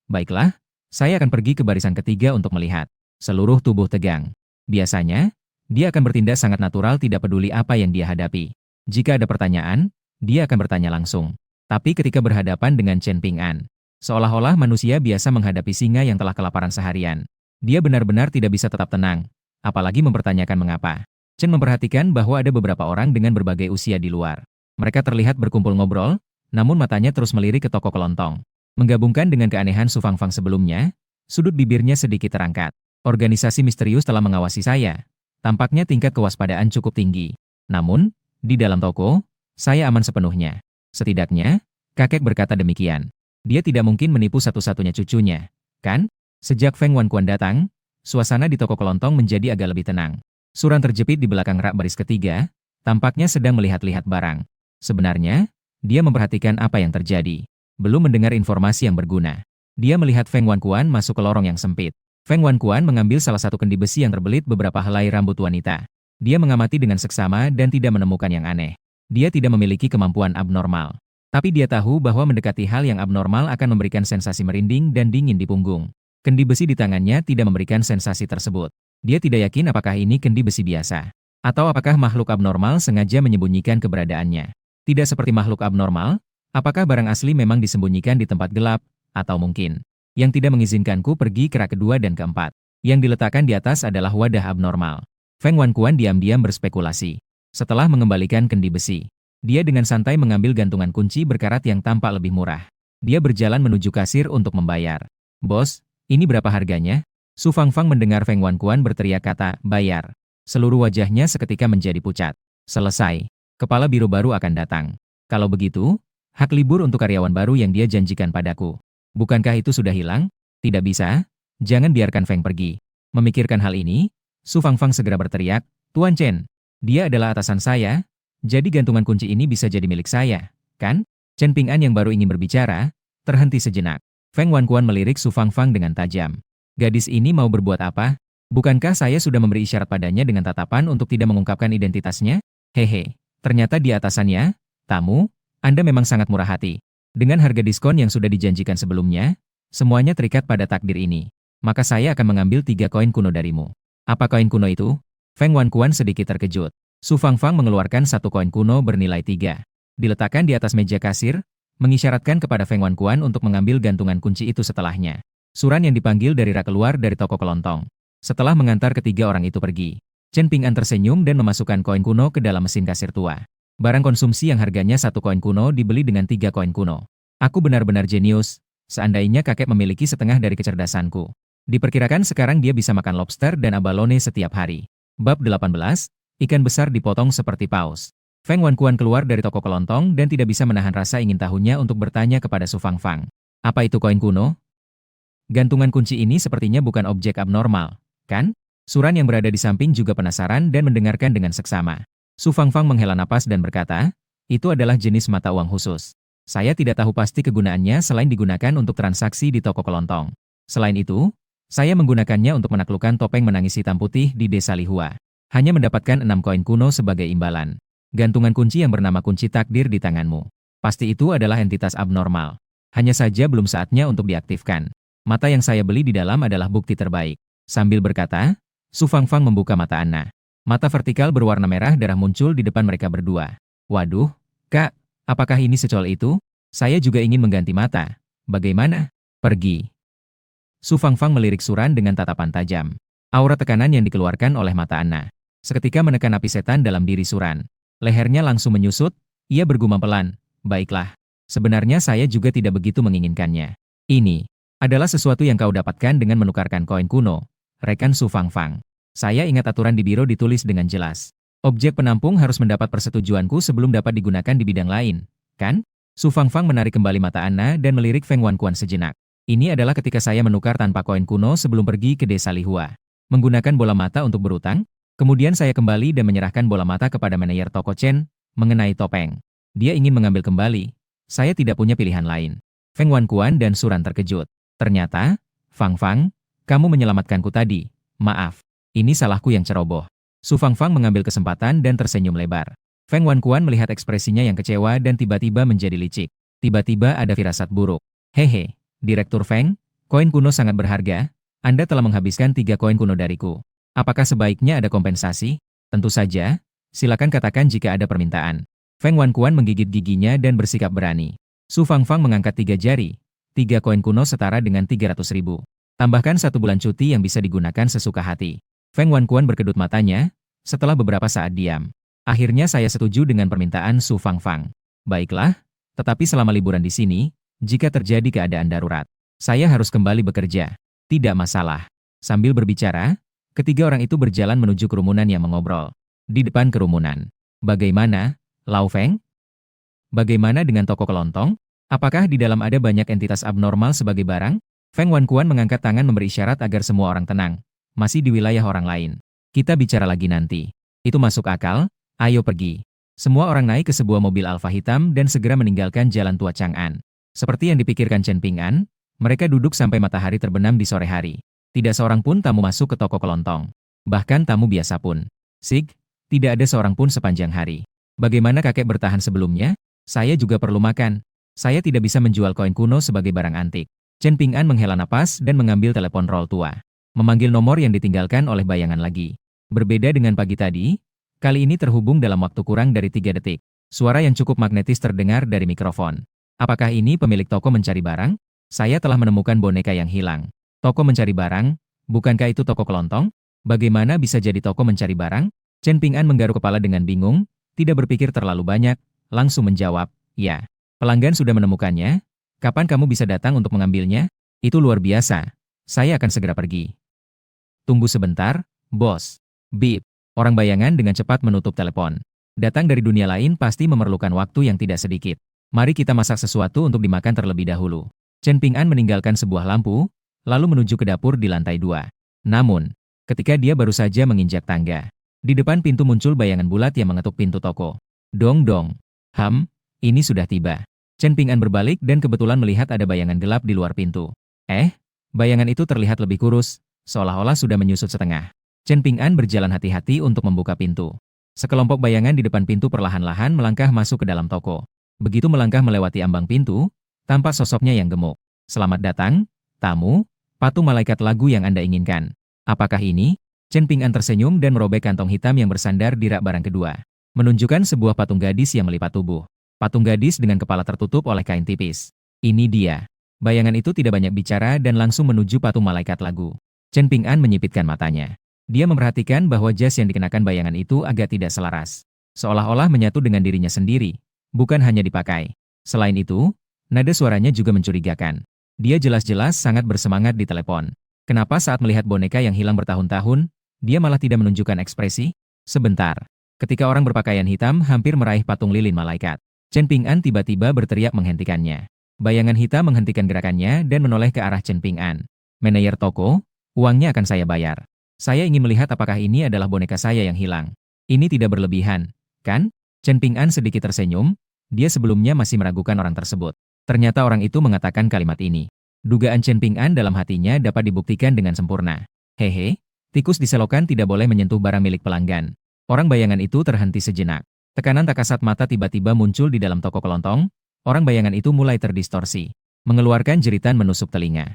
A: Baiklah, saya akan pergi ke barisan ketiga untuk melihat. Seluruh tubuh tegang. Biasanya, dia akan bertindak sangat natural tidak peduli apa yang dia hadapi. Jika ada pertanyaan, dia akan bertanya langsung. Tapi ketika berhadapan dengan Chen Ping'an, seolah-olah manusia biasa menghadapi singa yang telah kelaparan seharian. Dia benar-benar tidak bisa tetap tenang, apalagi mempertanyakan mengapa. Chen memperhatikan bahwa ada beberapa orang dengan berbagai usia di luar. Mereka terlihat berkumpul ngobrol, namun matanya terus melirik ke toko kelontong. Menggabungkan dengan keanehan Su Fangfang sebelumnya, sudut bibirnya sedikit terangkat. Organisasi misterius telah mengawasi saya. Tampaknya tingkat kewaspadaan cukup tinggi. Namun, di dalam toko, saya aman sepenuhnya. Setidaknya, kakek berkata demikian. Dia tidak mungkin menipu satu-satunya cucunya, kan? Sejak Feng Wankuan datang, suasana di toko kelontong menjadi agak lebih tenang. Suran terjepit di belakang rak baris ketiga, tampaknya sedang melihat-lihat barang. Sebenarnya, Dia memperhatikan apa yang terjadi. Belum mendengar informasi yang berguna. Dia melihat Feng Wankuan masuk ke lorong yang sempit. Feng Wankuan mengambil salah satu kendi besi yang terbelit beberapa helai rambut wanita. Dia mengamati dengan seksama dan tidak menemukan yang aneh. Dia tidak memiliki kemampuan abnormal. Tapi dia tahu bahwa mendekati hal yang abnormal akan memberikan sensasi merinding dan dingin di punggung. Kendi besi di tangannya tidak memberikan sensasi tersebut. Dia tidak yakin apakah ini kendi besi biasa. Atau apakah makhluk abnormal sengaja menyembunyikan keberadaannya. Tidak seperti makhluk abnormal, apakah barang asli memang disembunyikan di tempat gelap, atau mungkin yang tidak mengizinkanku pergi ke rak kedua dan keempat. Yang diletakkan di atas adalah wadah abnormal. Feng Wankuan diam-diam berspekulasi. Setelah mengembalikan kendi besi, dia dengan santai mengambil gantungan kunci berkarat yang tampak lebih murah. Dia berjalan menuju kasir untuk membayar. "Bos, ini berapa harganya?" Su Fangfang mendengar Feng Wankuan berteriak kata, "Bayar." Seluruh wajahnya seketika menjadi pucat. Selesai. Kepala biro baru akan datang. Kalau begitu, hak libur untuk karyawan baru yang dia janjikan padaku. Bukankah itu sudah hilang? Tidak bisa. Jangan biarkan Feng pergi. Memikirkan hal ini, Su Fangfang segera berteriak, "Tuan Chen, dia adalah atasan saya, jadi gantungan kunci ini bisa jadi milik saya, kan?" Chen Ping'an yang baru ingin berbicara, terhenti sejenak. Feng Wankuan melirik Su Fangfang dengan tajam. "Gadis ini mau berbuat apa? Bukankah saya sudah memberi isyarat padanya dengan tatapan untuk tidak mengungkapkan identitasnya? Hehe, ternyata dia atasannya. Tamu, Anda memang sangat murah hati. Dengan harga diskon yang sudah dijanjikan sebelumnya, semuanya terikat pada takdir ini. Maka saya akan mengambil 3 koin kuno darimu." "Apa koin kuno itu?" Feng Wankuan sedikit terkejut. Su Fangfang mengeluarkan 1 koin kuno bernilai 3. Diletakkan di atas meja kasir, mengisyaratkan kepada Feng Wankuan untuk mengambil gantungan kunci itu setelahnya. Suran yang dipanggil dari rak keluar dari toko kelontong. Setelah mengantar ketiga orang itu pergi, Chen Ping'an tersenyum dan memasukkan koin kuno ke dalam mesin kasir tua. Barang konsumsi yang harganya 1 koin kuno dibeli dengan 3 koin kuno. Aku benar-benar jenius, seandainya kakek memiliki setengah dari kecerdasanku. Diperkirakan sekarang dia bisa makan lobster dan abalone setiap hari. Bab 18, ikan besar dipotong seperti paus. Feng Wankuan keluar dari toko kelontong dan tidak bisa menahan rasa ingin tahunya untuk bertanya kepada Su Fangfang. "Apa itu koin kuno? Gantungan kunci ini sepertinya bukan objek abnormal, kan?" Suran yang berada di samping juga penasaran dan mendengarkan dengan seksama. Su Fangfang menghela napas dan berkata, "Itu adalah jenis mata uang khusus. Saya tidak tahu pasti kegunaannya selain digunakan untuk transaksi di toko kelontong. Selain itu, saya menggunakannya untuk menaklukkan topeng menangis hitam putih di desa Lihua. Hanya mendapatkan 6 koin kuno sebagai imbalan. Gantungan kunci yang bernama kunci takdir di tanganmu. Pasti itu adalah entitas abnormal. Hanya saja belum saatnya untuk diaktifkan. Mata yang saya beli di dalam adalah bukti terbaik." Sambil berkata, Su Fangfang membuka mata Anna. Mata vertikal berwarna merah darah muncul di depan mereka berdua. "Waduh, Kak, apakah ini secol itu? Saya juga ingin mengganti mata. Bagaimana?" "Pergi." Su Fangfang melirik Suran dengan tatapan tajam. Aura tekanan yang dikeluarkan oleh mata Anna seketika menekan api setan dalam diri Suran. Lehernya langsung menyusut, ia bergumam pelan, "Baiklah. Sebenarnya saya juga tidak begitu menginginkannya. Ini adalah sesuatu yang kau dapatkan dengan menukarkan koin kuno," rekan Su Fangfang. "Saya ingat aturan di biro ditulis dengan jelas. Objek penampung harus mendapat persetujuanku sebelum dapat digunakan di bidang lain, kan?" Su Fangfang menarik kembali mata Anna dan melirik Feng Wankuan sejenak. "Ini adalah ketika saya menukar tanpa koin kuno sebelum pergi ke desa Lihua. Menggunakan bola mata untuk berutang. Kemudian saya kembali dan menyerahkan bola mata kepada manajer toko Chen mengenai topeng. Dia ingin mengambil kembali. Saya tidak punya pilihan lain." Feng Wankuan dan Suran terkejut. "Ternyata, Fangfang, kamu menyelamatkanku tadi. Maaf, ini salahku yang ceroboh." Su Fangfang mengambil kesempatan dan tersenyum lebar. Feng Wankuan melihat ekspresinya yang kecewa dan tiba-tiba menjadi licik. Tiba-tiba ada firasat buruk. "Hehe, Direktur Feng, koin kuno sangat berharga. Anda telah menghabiskan 3 koin kuno dariku. Apakah sebaiknya ada kompensasi?" "Tentu saja. Silakan katakan jika ada permintaan." Feng Wankuan menggigit giginya dan bersikap berani. Su Fangfang mengangkat 3 jari. 3 koin kuno setara dengan 300.000. Tambahkan 1 bulan cuti yang bisa digunakan sesuka hati. Feng Wankuan berkedut matanya, setelah beberapa saat diam. "Akhirnya saya setuju dengan permintaan Su Fangfang. Baiklah, tetapi selama liburan di sini, jika terjadi keadaan darurat, saya harus kembali bekerja." "Tidak masalah." Sambil berbicara, ketiga orang itu berjalan menuju kerumunan yang mengobrol. Di depan kerumunan, "Bagaimana, Lau Feng? Bagaimana dengan toko kelontong? Apakah di dalam ada banyak entitas abnormal sebagai barang?" Feng Wankuan mengangkat tangan memberi isyarat agar semua orang tenang. "Masih di wilayah orang lain. Kita bicara lagi nanti." "Itu masuk akal, ayo pergi." Semua orang naik ke sebuah mobil Alfa hitam dan segera meninggalkan jalan tua Chang'an. Seperti yang dipikirkan Chen Ping'an, mereka duduk sampai matahari terbenam di sore hari. Tidak seorang pun tamu masuk ke toko kelontong. Bahkan tamu biasa pun. Sig, tidak ada seorang pun sepanjang hari. Bagaimana kakek bertahan sebelumnya? Saya juga perlu makan. Saya tidak bisa menjual koin kuno sebagai barang antik. Chen Ping'an menghela napas dan mengambil telepon roll tua. Memanggil nomor yang ditinggalkan oleh bayangan lagi. Berbeda dengan pagi tadi, kali ini terhubung dalam waktu kurang dari 3 detik. Suara yang cukup magnetis terdengar dari mikrofon. Apakah ini pemilik toko mencari barang? Saya telah menemukan boneka yang hilang. Toko mencari barang? Bukankah itu toko kelontong? Bagaimana bisa jadi toko mencari barang? Chen Ping'an menggaruk kepala dengan bingung, tidak berpikir terlalu banyak, langsung menjawab, ya. Pelanggan sudah menemukannya. Kapan kamu bisa datang untuk mengambilnya? Itu luar biasa. Saya akan segera pergi. Tunggu sebentar, bos. Bip. Orang bayangan dengan cepat menutup telepon. Datang dari dunia lain pasti memerlukan waktu yang tidak sedikit. Mari kita masak sesuatu untuk dimakan terlebih dahulu. Chen Ping'an meninggalkan sebuah lampu, lalu menuju ke dapur di lantai 2. Namun, ketika dia baru saja menginjak tangga, di depan pintu muncul bayangan bulat yang mengetuk pintu toko. Dong dong. Ini sudah tiba. Chen Ping'an berbalik dan kebetulan melihat ada bayangan gelap di luar pintu. Bayangan itu terlihat lebih kurus, seolah-olah sudah menyusut setengah. Chen Ping'an berjalan hati-hati untuk membuka pintu. Sekelompok bayangan di depan pintu perlahan-lahan melangkah masuk ke dalam toko. Begitu melangkah melewati ambang pintu, tampak sosoknya yang gemuk. Selamat datang, tamu, patung malaikat lagu yang Anda inginkan. Apakah ini? Chen Ping'an tersenyum dan merobek kantong hitam yang bersandar di rak barang kedua. Menunjukkan sebuah patung gadis yang melipat tubuh. Patung gadis dengan kepala tertutup oleh kain tipis. Ini dia. Bayangan itu tidak banyak bicara dan langsung menuju patung malaikat lagu. Chen Ping'an menyipitkan matanya. Dia memperhatikan bahwa jas yang dikenakan bayangan itu agak tidak selaras. Seolah-olah menyatu dengan dirinya sendiri, bukan hanya dipakai. Selain itu, nada suaranya juga mencurigakan. Dia jelas-jelas sangat bersemangat di telepon. Kenapa saat melihat boneka yang hilang bertahun-tahun, dia malah tidak menunjukkan ekspresi? Sebentar. Ketika orang berpakaian hitam hampir meraih patung lilin malaikat, Chen Ping'an tiba-tiba berteriak menghentikannya. Bayangan hitam menghentikan gerakannya dan menoleh ke arah Chen Ping'an. Manajer toko, uangnya akan saya bayar. Saya ingin melihat apakah ini adalah boneka saya yang hilang. Ini tidak berlebihan, kan? Chen Ping'an sedikit tersenyum, dia sebelumnya masih meragukan orang tersebut. Ternyata orang itu mengatakan kalimat ini. Dugaan Chen Ping'an dalam hatinya dapat dibuktikan dengan sempurna. Hehe, tikus di selokan tidak boleh menyentuh barang milik pelanggan. Orang bayangan itu terhenti sejenak. Tekanan tak kasat mata tiba-tiba muncul di dalam toko kelontong. Orang bayangan itu mulai terdistorsi. Mengeluarkan jeritan menusuk telinga.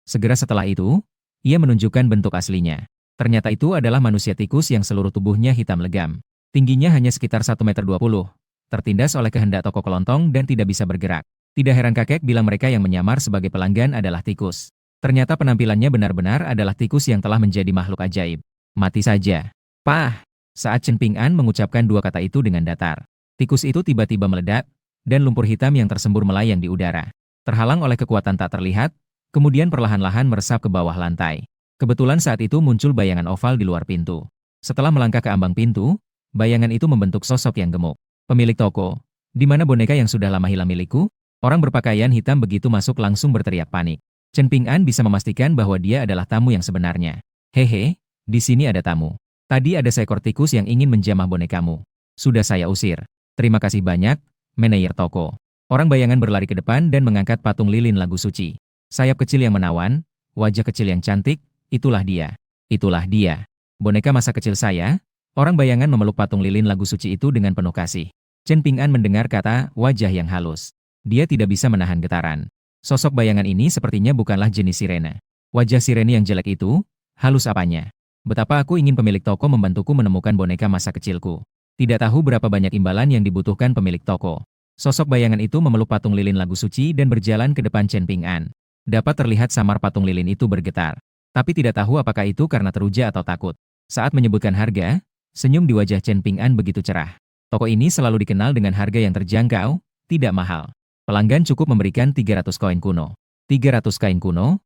A: Segera setelah itu, ia menunjukkan bentuk aslinya. Ternyata itu adalah manusia tikus yang seluruh tubuhnya hitam legam. Tingginya hanya sekitar 1,20 m. Tertindas oleh kehendak toko kelontong dan tidak bisa bergerak. Tidak heran kakek bilang mereka yang menyamar sebagai pelanggan adalah tikus. Ternyata penampilannya benar-benar adalah tikus yang telah menjadi makhluk ajaib. Mati saja. Pah! Saat Chen Ping'an mengucapkan dua kata itu dengan datar, tikus itu tiba-tiba meledak, dan lumpur hitam yang tersembur melayang di udara. Terhalang oleh kekuatan tak terlihat, kemudian perlahan-lahan meresap ke bawah lantai. Kebetulan saat itu muncul bayangan oval di luar pintu. Setelah melangkah ke ambang pintu, bayangan itu membentuk sosok yang gemuk. Pemilik toko, di mana boneka yang sudah lama hilang milikku? Orang berpakaian hitam begitu masuk langsung berteriak panik. Chen Ping'an bisa memastikan bahwa dia adalah tamu yang sebenarnya. Hehe, di sini ada tamu. Tadi ada seekor tikus yang ingin menjamah bonekamu. Sudah saya usir. Terima kasih banyak, manajer toko. Orang bayangan berlari ke depan dan mengangkat patung lilin lagu suci. Sayap kecil yang menawan, wajah kecil yang cantik, itulah dia. Itulah dia. Boneka masa kecil saya. Orang bayangan memeluk patung lilin lagu suci itu dengan penuh kasih. Chen Ping'an mendengar kata wajah yang halus. Dia tidak bisa menahan getaran. Sosok bayangan ini sepertinya bukanlah jenis sirene. Wajah sirene yang jelek itu, halus apanya? Betapa aku ingin pemilik toko membantuku menemukan boneka masa kecilku. Tidak tahu berapa banyak imbalan yang dibutuhkan pemilik toko. Sosok bayangan itu memeluk patung lilin lagu suci dan berjalan ke depan Chen Ping'an. Dapat terlihat samar patung lilin itu bergetar. Tapi tidak tahu apakah itu karena teruja atau takut. Saat menyebutkan harga, senyum di wajah Chen Ping'an begitu cerah. Toko ini selalu dikenal dengan harga yang terjangkau, tidak mahal. Pelanggan cukup memberikan 300 koin kuno. 300 koin kuno?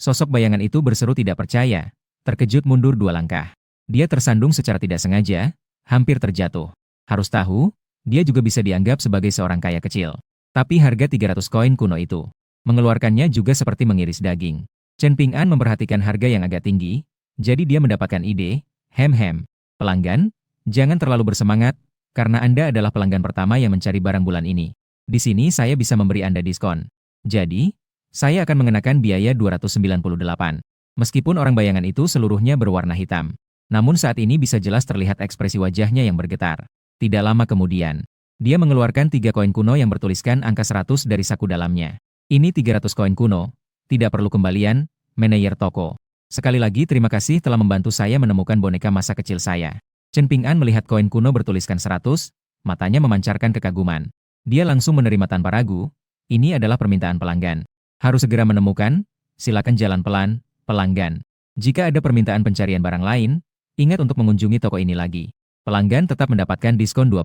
A: Sosok bayangan itu berseru tidak percaya, terkejut mundur 2 langkah. Dia tersandung secara tidak sengaja, hampir terjatuh. Harus tahu, dia juga bisa dianggap sebagai seorang kaya kecil. Tapi harga 300 koin kuno itu, mengeluarkannya juga seperti mengiris daging. Chen Ping'an memperhatikan harga yang agak tinggi, jadi dia mendapatkan ide, pelanggan, Jangan terlalu bersemangat, karena Anda adalah pelanggan pertama yang mencari barang bulan ini. Di sini saya bisa memberi Anda diskon. Jadi, saya akan mengenakan biaya 298. Meskipun orang bayangan itu seluruhnya berwarna hitam. Namun saat ini bisa jelas terlihat ekspresi wajahnya yang bergetar. Tidak lama kemudian, dia mengeluarkan 3 koin kuno yang bertuliskan angka 100 dari saku dalamnya. Ini 300 koin kuno, tidak perlu kembalian, manajer toko. Sekali lagi terima kasih telah membantu saya menemukan boneka masa kecil saya. Chen Ping'an melihat koin kuno bertuliskan 100, matanya memancarkan kekaguman. Dia langsung menerima tanpa ragu, ini adalah permintaan pelanggan. Harus segera menemukan, silakan jalan pelan, pelanggan. Jika ada permintaan pencarian barang lain, ingat untuk mengunjungi toko ini lagi. Pelanggan tetap mendapatkan diskon 2%.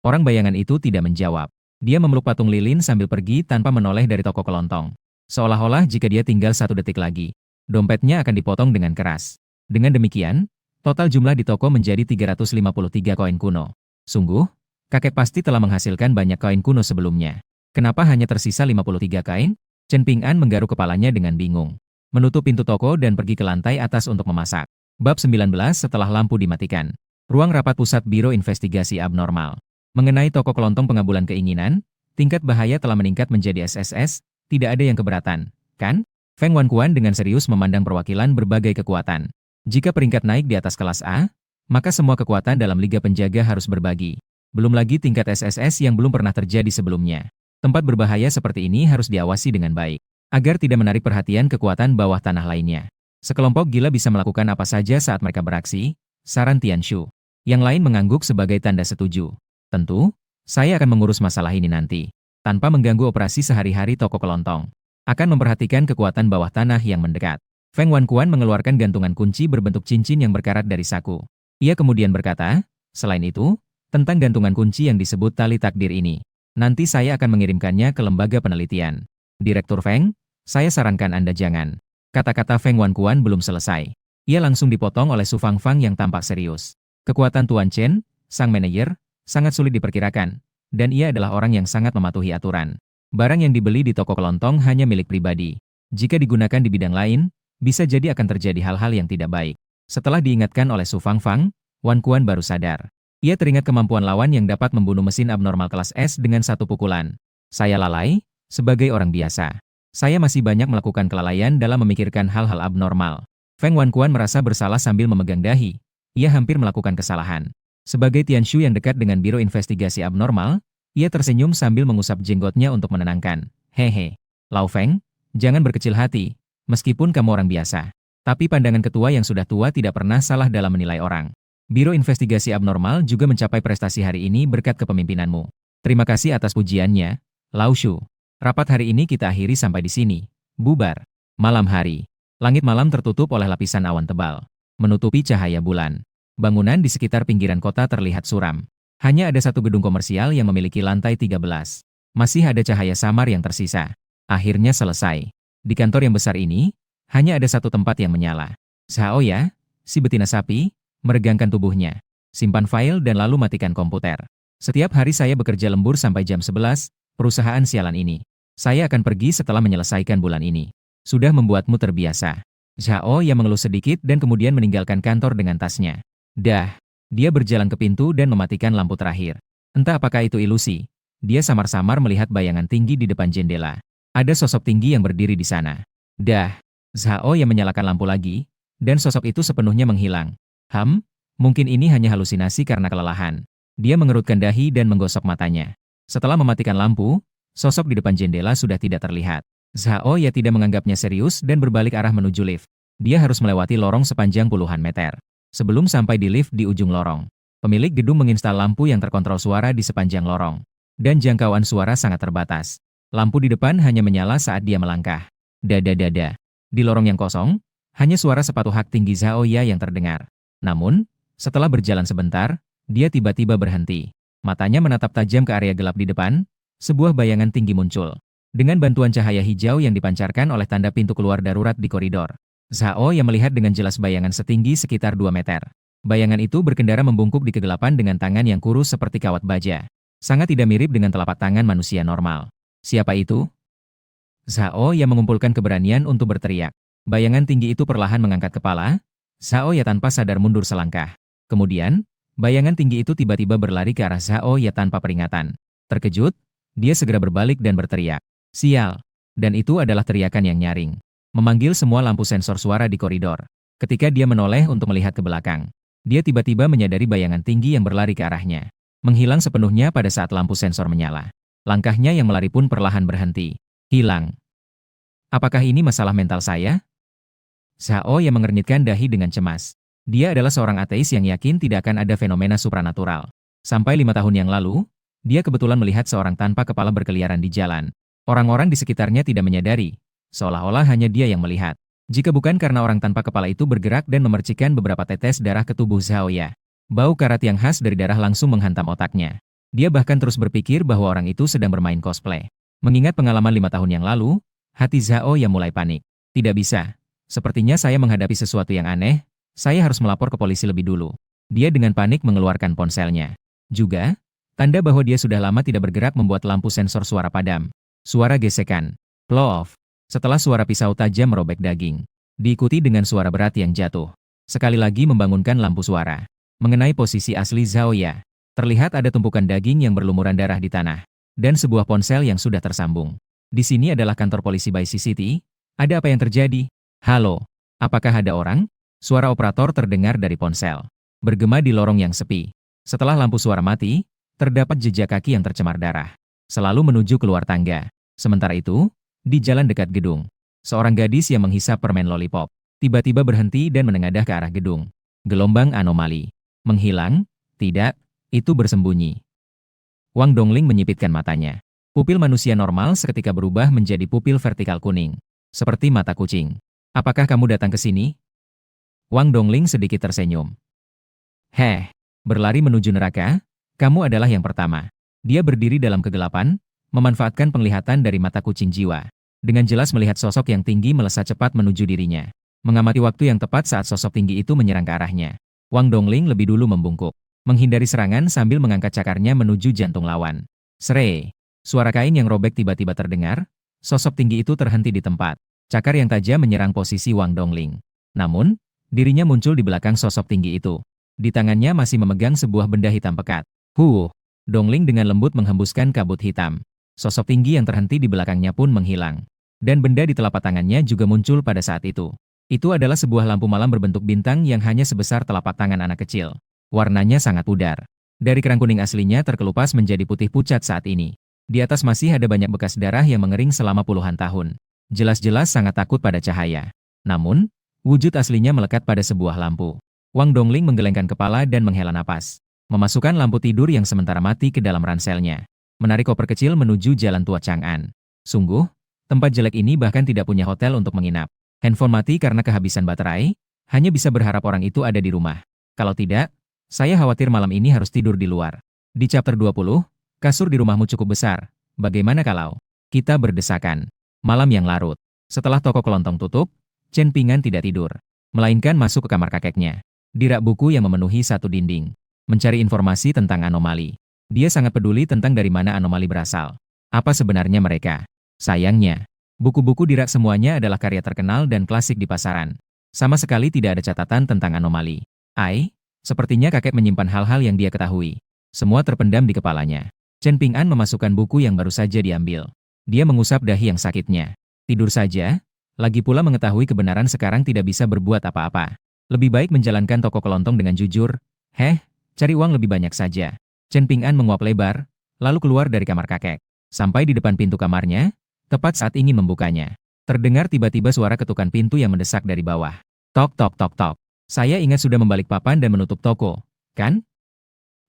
A: Orang bayangan itu tidak menjawab. Dia memeluk patung lilin sambil pergi tanpa menoleh dari toko kelontong. Seolah-olah jika dia tinggal 1 detik lagi, dompetnya akan dipotong dengan keras. Dengan demikian, total jumlah di toko menjadi 353 koin kuno. Sungguh, kakek pasti telah menghasilkan banyak koin kuno sebelumnya. Kenapa hanya tersisa 53 koin? Chen Ping'an menggaruk kepalanya dengan bingung. Menutup pintu toko dan pergi ke lantai atas untuk memasak. Bab 19 setelah lampu dimatikan. Ruang rapat pusat Biro Investigasi Abnormal. Mengenai toko kelontong pengabulan keinginan, tingkat bahaya telah meningkat menjadi SSS, tidak ada yang keberatan, kan? Feng Wankuan dengan serius memandang perwakilan berbagai kekuatan. Jika peringkat naik di atas kelas A, maka semua kekuatan dalam Liga Penjaga harus berbagi. Belum lagi tingkat SSS yang belum pernah terjadi sebelumnya. Tempat berbahaya seperti ini harus diawasi dengan baik, agar tidak menarik perhatian kekuatan bawah tanah lainnya. Sekelompok gila bisa melakukan apa saja saat mereka beraksi, saran Tianshu. Yang lain mengangguk sebagai tanda setuju. Tentu, saya akan mengurus masalah ini nanti, tanpa mengganggu operasi sehari-hari toko kelontong. Akan memperhatikan kekuatan bawah tanah yang mendekat. Feng Wankuan mengeluarkan gantungan kunci berbentuk cincin yang berkarat dari saku. Ia kemudian berkata, selain itu, tentang gantungan kunci yang disebut tali takdir ini, nanti saya akan mengirimkannya ke lembaga penelitian. Direktur Feng, saya sarankan Anda jangan. Kata-kata Feng Wankuan belum selesai. Ia langsung dipotong oleh Su Fangfang yang tampak serius. Kekuatan Tuan Chen, sang manajer, sangat sulit diperkirakan, dan ia adalah orang yang sangat mematuhi aturan. Barang yang dibeli di toko kelontong hanya milik pribadi. Jika digunakan di bidang lain, bisa jadi akan terjadi hal-hal yang tidak baik. Setelah diingatkan oleh Su Fangfang, Wankuan baru sadar. Ia teringat kemampuan lawan yang dapat membunuh mesin abnormal kelas S dengan 1 pukulan. Saya lalai, sebagai orang biasa. Saya masih banyak melakukan kelalaian dalam memikirkan hal-hal abnormal. Feng Wankuan merasa bersalah sambil memegang dahi. Ia hampir melakukan kesalahan. Sebagai Tianshu yang dekat dengan Biro Investigasi Abnormal, ia tersenyum sambil mengusap jenggotnya untuk menenangkan. Hehe, Lao Feng, jangan berkecil hati, meskipun kamu orang biasa. Tapi pandangan ketua yang sudah tua tidak pernah salah dalam menilai orang. Biro Investigasi Abnormal juga mencapai prestasi hari ini berkat kepemimpinanmu. Terima kasih atas pujiannya, Lao Shu. Rapat hari ini kita akhiri sampai di sini. Bubar. Malam hari. Langit malam tertutup oleh lapisan awan tebal, menutupi cahaya bulan. Bangunan di sekitar pinggiran kota terlihat suram. Hanya ada satu gedung komersial yang memiliki lantai 13. Masih ada cahaya samar yang tersisa. Akhirnya selesai. Di kantor yang besar ini, hanya ada satu tempat yang menyala. Xiaoya, si betina sapi, meregangkan tubuhnya. Simpan file dan lalu matikan komputer. Setiap hari saya bekerja lembur sampai jam 11, perusahaan sialan ini. Saya akan pergi setelah menyelesaikan bulan ini. Sudah membuatmu terbiasa. Xiaoya mengeluh sedikit dan kemudian meninggalkan kantor dengan tasnya. Dah. Dia berjalan ke pintu dan mematikan lampu terakhir. Entah apakah itu ilusi. Dia samar-samar melihat bayangan tinggi di depan jendela. Ada sosok tinggi yang berdiri di sana. Dah. Zhao yang menyalakan lampu lagi, dan sosok itu sepenuhnya menghilang. Mungkin ini hanya halusinasi karena kelelahan. Dia mengerutkan dahi dan menggosok matanya. Setelah mematikan lampu, sosok di depan jendela sudah tidak terlihat. Zhao ya tidak menganggapnya serius dan berbalik arah menuju lift. Dia harus melewati lorong sepanjang puluhan meter. Sebelum sampai di lift di ujung lorong, pemilik gedung menginstal lampu yang terkontrol suara di sepanjang lorong. Dan jangkauan suara sangat terbatas. Lampu di depan hanya menyala saat dia melangkah. Dada-dada. Di lorong yang kosong, hanya suara sepatu hak tinggi Xiaoya yang terdengar. Namun, setelah berjalan sebentar, dia tiba-tiba berhenti. Matanya menatap tajam ke area gelap di depan, sebuah bayangan tinggi muncul. Dengan bantuan cahaya hijau yang dipancarkan oleh tanda pintu keluar darurat di koridor, Zhao yang melihat dengan jelas bayangan setinggi sekitar 2 meter. Bayangan itu berkendara membungkuk di kegelapan dengan tangan yang kurus seperti kawat baja. Sangat tidak mirip dengan telapak tangan manusia normal. Siapa itu? Zhao yang mengumpulkan keberanian untuk berteriak. Bayangan tinggi itu perlahan mengangkat kepala. Zhao ya tanpa sadar mundur selangkah. Kemudian, Bayangan tinggi itu tiba-tiba berlari ke arah Zhao Ya tanpa peringatan. Terkejut, dia segera berbalik dan berteriak. Sial! Dan itu adalah teriakan yang nyaring. Memanggil semua lampu sensor suara di koridor. Ketika dia menoleh untuk melihat ke belakang, dia tiba-tiba menyadari bayangan tinggi yang berlari ke arahnya. Menghilang sepenuhnya pada saat lampu sensor menyala. Langkahnya yang melari pun perlahan berhenti. Hilang. Apakah ini masalah mental saya? Zhao yang mengernyitkan dahi dengan cemas. Dia adalah seorang ateis yang yakin tidak akan ada fenomena supranatural. Sampai 5 tahun yang lalu, dia kebetulan melihat seorang tanpa kepala berkeliaran di jalan. Orang-orang di sekitarnya tidak menyadari, seolah-olah hanya dia yang melihat. Jika bukan karena orang tanpa kepala itu bergerak dan memercikkan beberapa tetes darah ke tubuh Zhao Ya. Bau karat yang khas dari darah langsung menghantam otaknya. Dia bahkan terus berpikir bahwa orang itu sedang bermain cosplay. Mengingat pengalaman 5 tahun yang lalu, hati Zhao Ya mulai panik. Tidak bisa. Sepertinya saya menghadapi sesuatu yang aneh. Saya harus melapor ke polisi lebih dulu. Dia dengan panik mengeluarkan ponselnya. Juga, tanda bahwa dia sudah lama tidak bergerak membuat lampu sensor suara padam. Suara gesekan. Ploof. Setelah suara pisau tajam merobek daging. Diikuti dengan suara berat yang jatuh. Sekali lagi membangunkan lampu suara. Mengenai posisi asli Zhao Ya. Terlihat ada tumpukan daging yang berlumuran darah di tanah. Dan sebuah ponsel yang sudah tersambung. Di sini adalah kantor polisi Vice City. Ada apa yang terjadi? Halo. Apakah ada orang? Suara operator terdengar dari ponsel. Bergema di lorong yang sepi. Setelah lampu suara mati, terdapat jejak kaki yang tercemar darah. Selalu menuju keluar tangga. Sementara itu, di jalan dekat gedung, seorang gadis yang menghisap permen lollipop, tiba-tiba berhenti dan menengadah ke arah gedung. Gelombang anomali. Menghilang? Tidak, itu bersembunyi. Wang Dongling menyipitkan matanya. Pupil manusia normal seketika berubah menjadi pupil vertikal kuning. Seperti mata kucing. Apakah kamu datang ke sini? Wang Dongling sedikit tersenyum. Heh, berlari menuju neraka? Kamu adalah yang pertama. Dia berdiri dalam kegelapan, memanfaatkan penglihatan dari mata kucing jiwa. Dengan jelas melihat sosok yang tinggi melesat cepat menuju dirinya. Mengamati waktu yang tepat saat sosok tinggi itu menyerang ke arahnya. Wang Dongling lebih dulu membungkuk. Menghindari serangan sambil mengangkat cakarnya menuju jantung lawan. Sere! Suara kain yang robek tiba-tiba terdengar. Sosok tinggi itu terhenti di tempat. Cakar yang tajam menyerang posisi Wang Dongling. Namun, dirinya muncul di belakang sosok tinggi itu. Di tangannya masih memegang sebuah benda hitam pekat. Dongling dengan lembut menghembuskan kabut hitam. Sosok tinggi yang terhenti di belakangnya pun menghilang. Dan benda di telapak tangannya juga muncul pada saat itu. Itu adalah sebuah lampu malam berbentuk bintang yang hanya sebesar telapak tangan anak kecil. Warnanya sangat pudar. Dari kerang kuning aslinya terkelupas menjadi putih pucat saat ini. Di atas masih ada banyak bekas darah yang mengering selama puluhan tahun. Jelas-jelas sangat takut pada cahaya. Namun, wujud aslinya melekat pada sebuah lampu. Wang Dongling menggelengkan kepala dan menghela napas. Memasukkan lampu tidur yang sementara mati ke dalam ranselnya. Menarik koper kecil menuju jalan tua Chang'an. Sungguh, tempat jelek ini bahkan tidak punya hotel untuk menginap. Handphone mati karena kehabisan baterai, hanya bisa berharap orang itu ada di rumah. Kalau tidak, saya khawatir malam ini harus tidur di luar. Di chapter 20, kasur di rumahmu cukup besar. Bagaimana kalau kita berdesakan? Malam yang larut. Setelah toko kelontong tutup, Chen Pingan tidak tidur. Melainkan masuk ke kamar kakeknya. Di rak buku yang memenuhi satu dinding. Mencari informasi tentang anomali. Dia sangat peduli tentang dari mana anomali berasal. Apa sebenarnya mereka? Sayangnya, buku-buku di rak semuanya adalah karya terkenal dan klasik di pasaran. Sama sekali tidak ada catatan tentang anomali. Sepertinya kakek menyimpan hal-hal yang dia ketahui. Semua terpendam di kepalanya. Chen Ping'an memasukkan buku yang baru saja diambil. Dia mengusap dahi yang sakitnya. Tidur saja, lagi pula mengetahui kebenaran sekarang tidak bisa berbuat apa-apa. Lebih baik menjalankan toko kelontong dengan jujur. Cari uang lebih banyak saja. Chen Ping'an menguap lebar, lalu keluar dari kamar kakek. Sampai di depan pintu kamarnya, tepat saat ingin membukanya. Terdengar tiba-tiba suara ketukan pintu yang mendesak dari bawah. Tok tok tok tok. Saya ingat sudah membalik papan dan menutup toko, kan?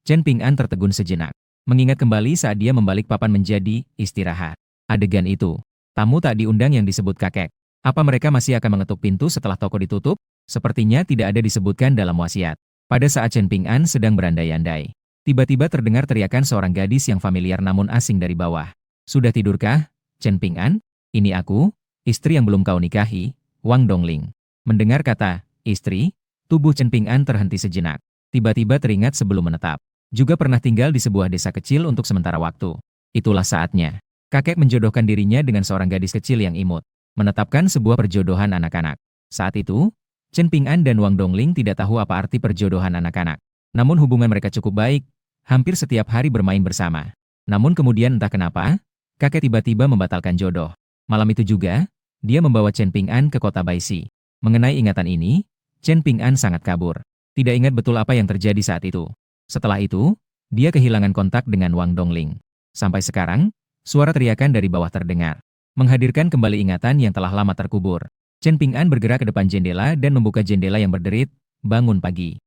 A: Chen Ping'an tertegun sejenak. Mengingat kembali saat dia membalik papan menjadi istirahat. Adegan itu, tamu tak diundang yang disebut kakek. Apa mereka masih akan mengetuk pintu setelah toko ditutup? Sepertinya tidak ada disebutkan dalam wasiat. Pada saat Chen Ping'an sedang berandai-andai, tiba-tiba terdengar teriakan seorang gadis yang familiar namun asing dari bawah. Sudah tidurkah, Chen Ping'an? Ini aku, istri yang belum kau nikahi, Wang Dongling. Mendengar kata, istri, tubuh Chen Ping'an terhenti sejenak. Tiba-tiba teringat sebelum menetap. Juga pernah tinggal di sebuah desa kecil untuk sementara waktu. Itulah saatnya. Kakek menjodohkan dirinya dengan seorang gadis kecil yang imut. Menetapkan sebuah perjodohan anak-anak. Saat itu, Chen Ping'an dan Wang Dongling tidak tahu apa arti perjodohan anak-anak. Namun hubungan mereka cukup baik, hampir setiap hari bermain bersama. Namun kemudian entah kenapa, kakek tiba-tiba membatalkan jodoh. Malam itu juga, dia membawa Chen Ping'an ke kota Baixi. Mengenai ingatan ini, Chen Ping'an sangat kabur. Tidak ingat betul apa yang terjadi saat itu. Setelah itu, dia kehilangan kontak dengan Wang Dongling. Sampai sekarang, suara teriakan dari bawah terdengar, menghadirkan kembali ingatan yang telah lama terkubur. Chen Ping'an bergerak ke depan jendela dan membuka jendela yang berderit, "Bangun pagi."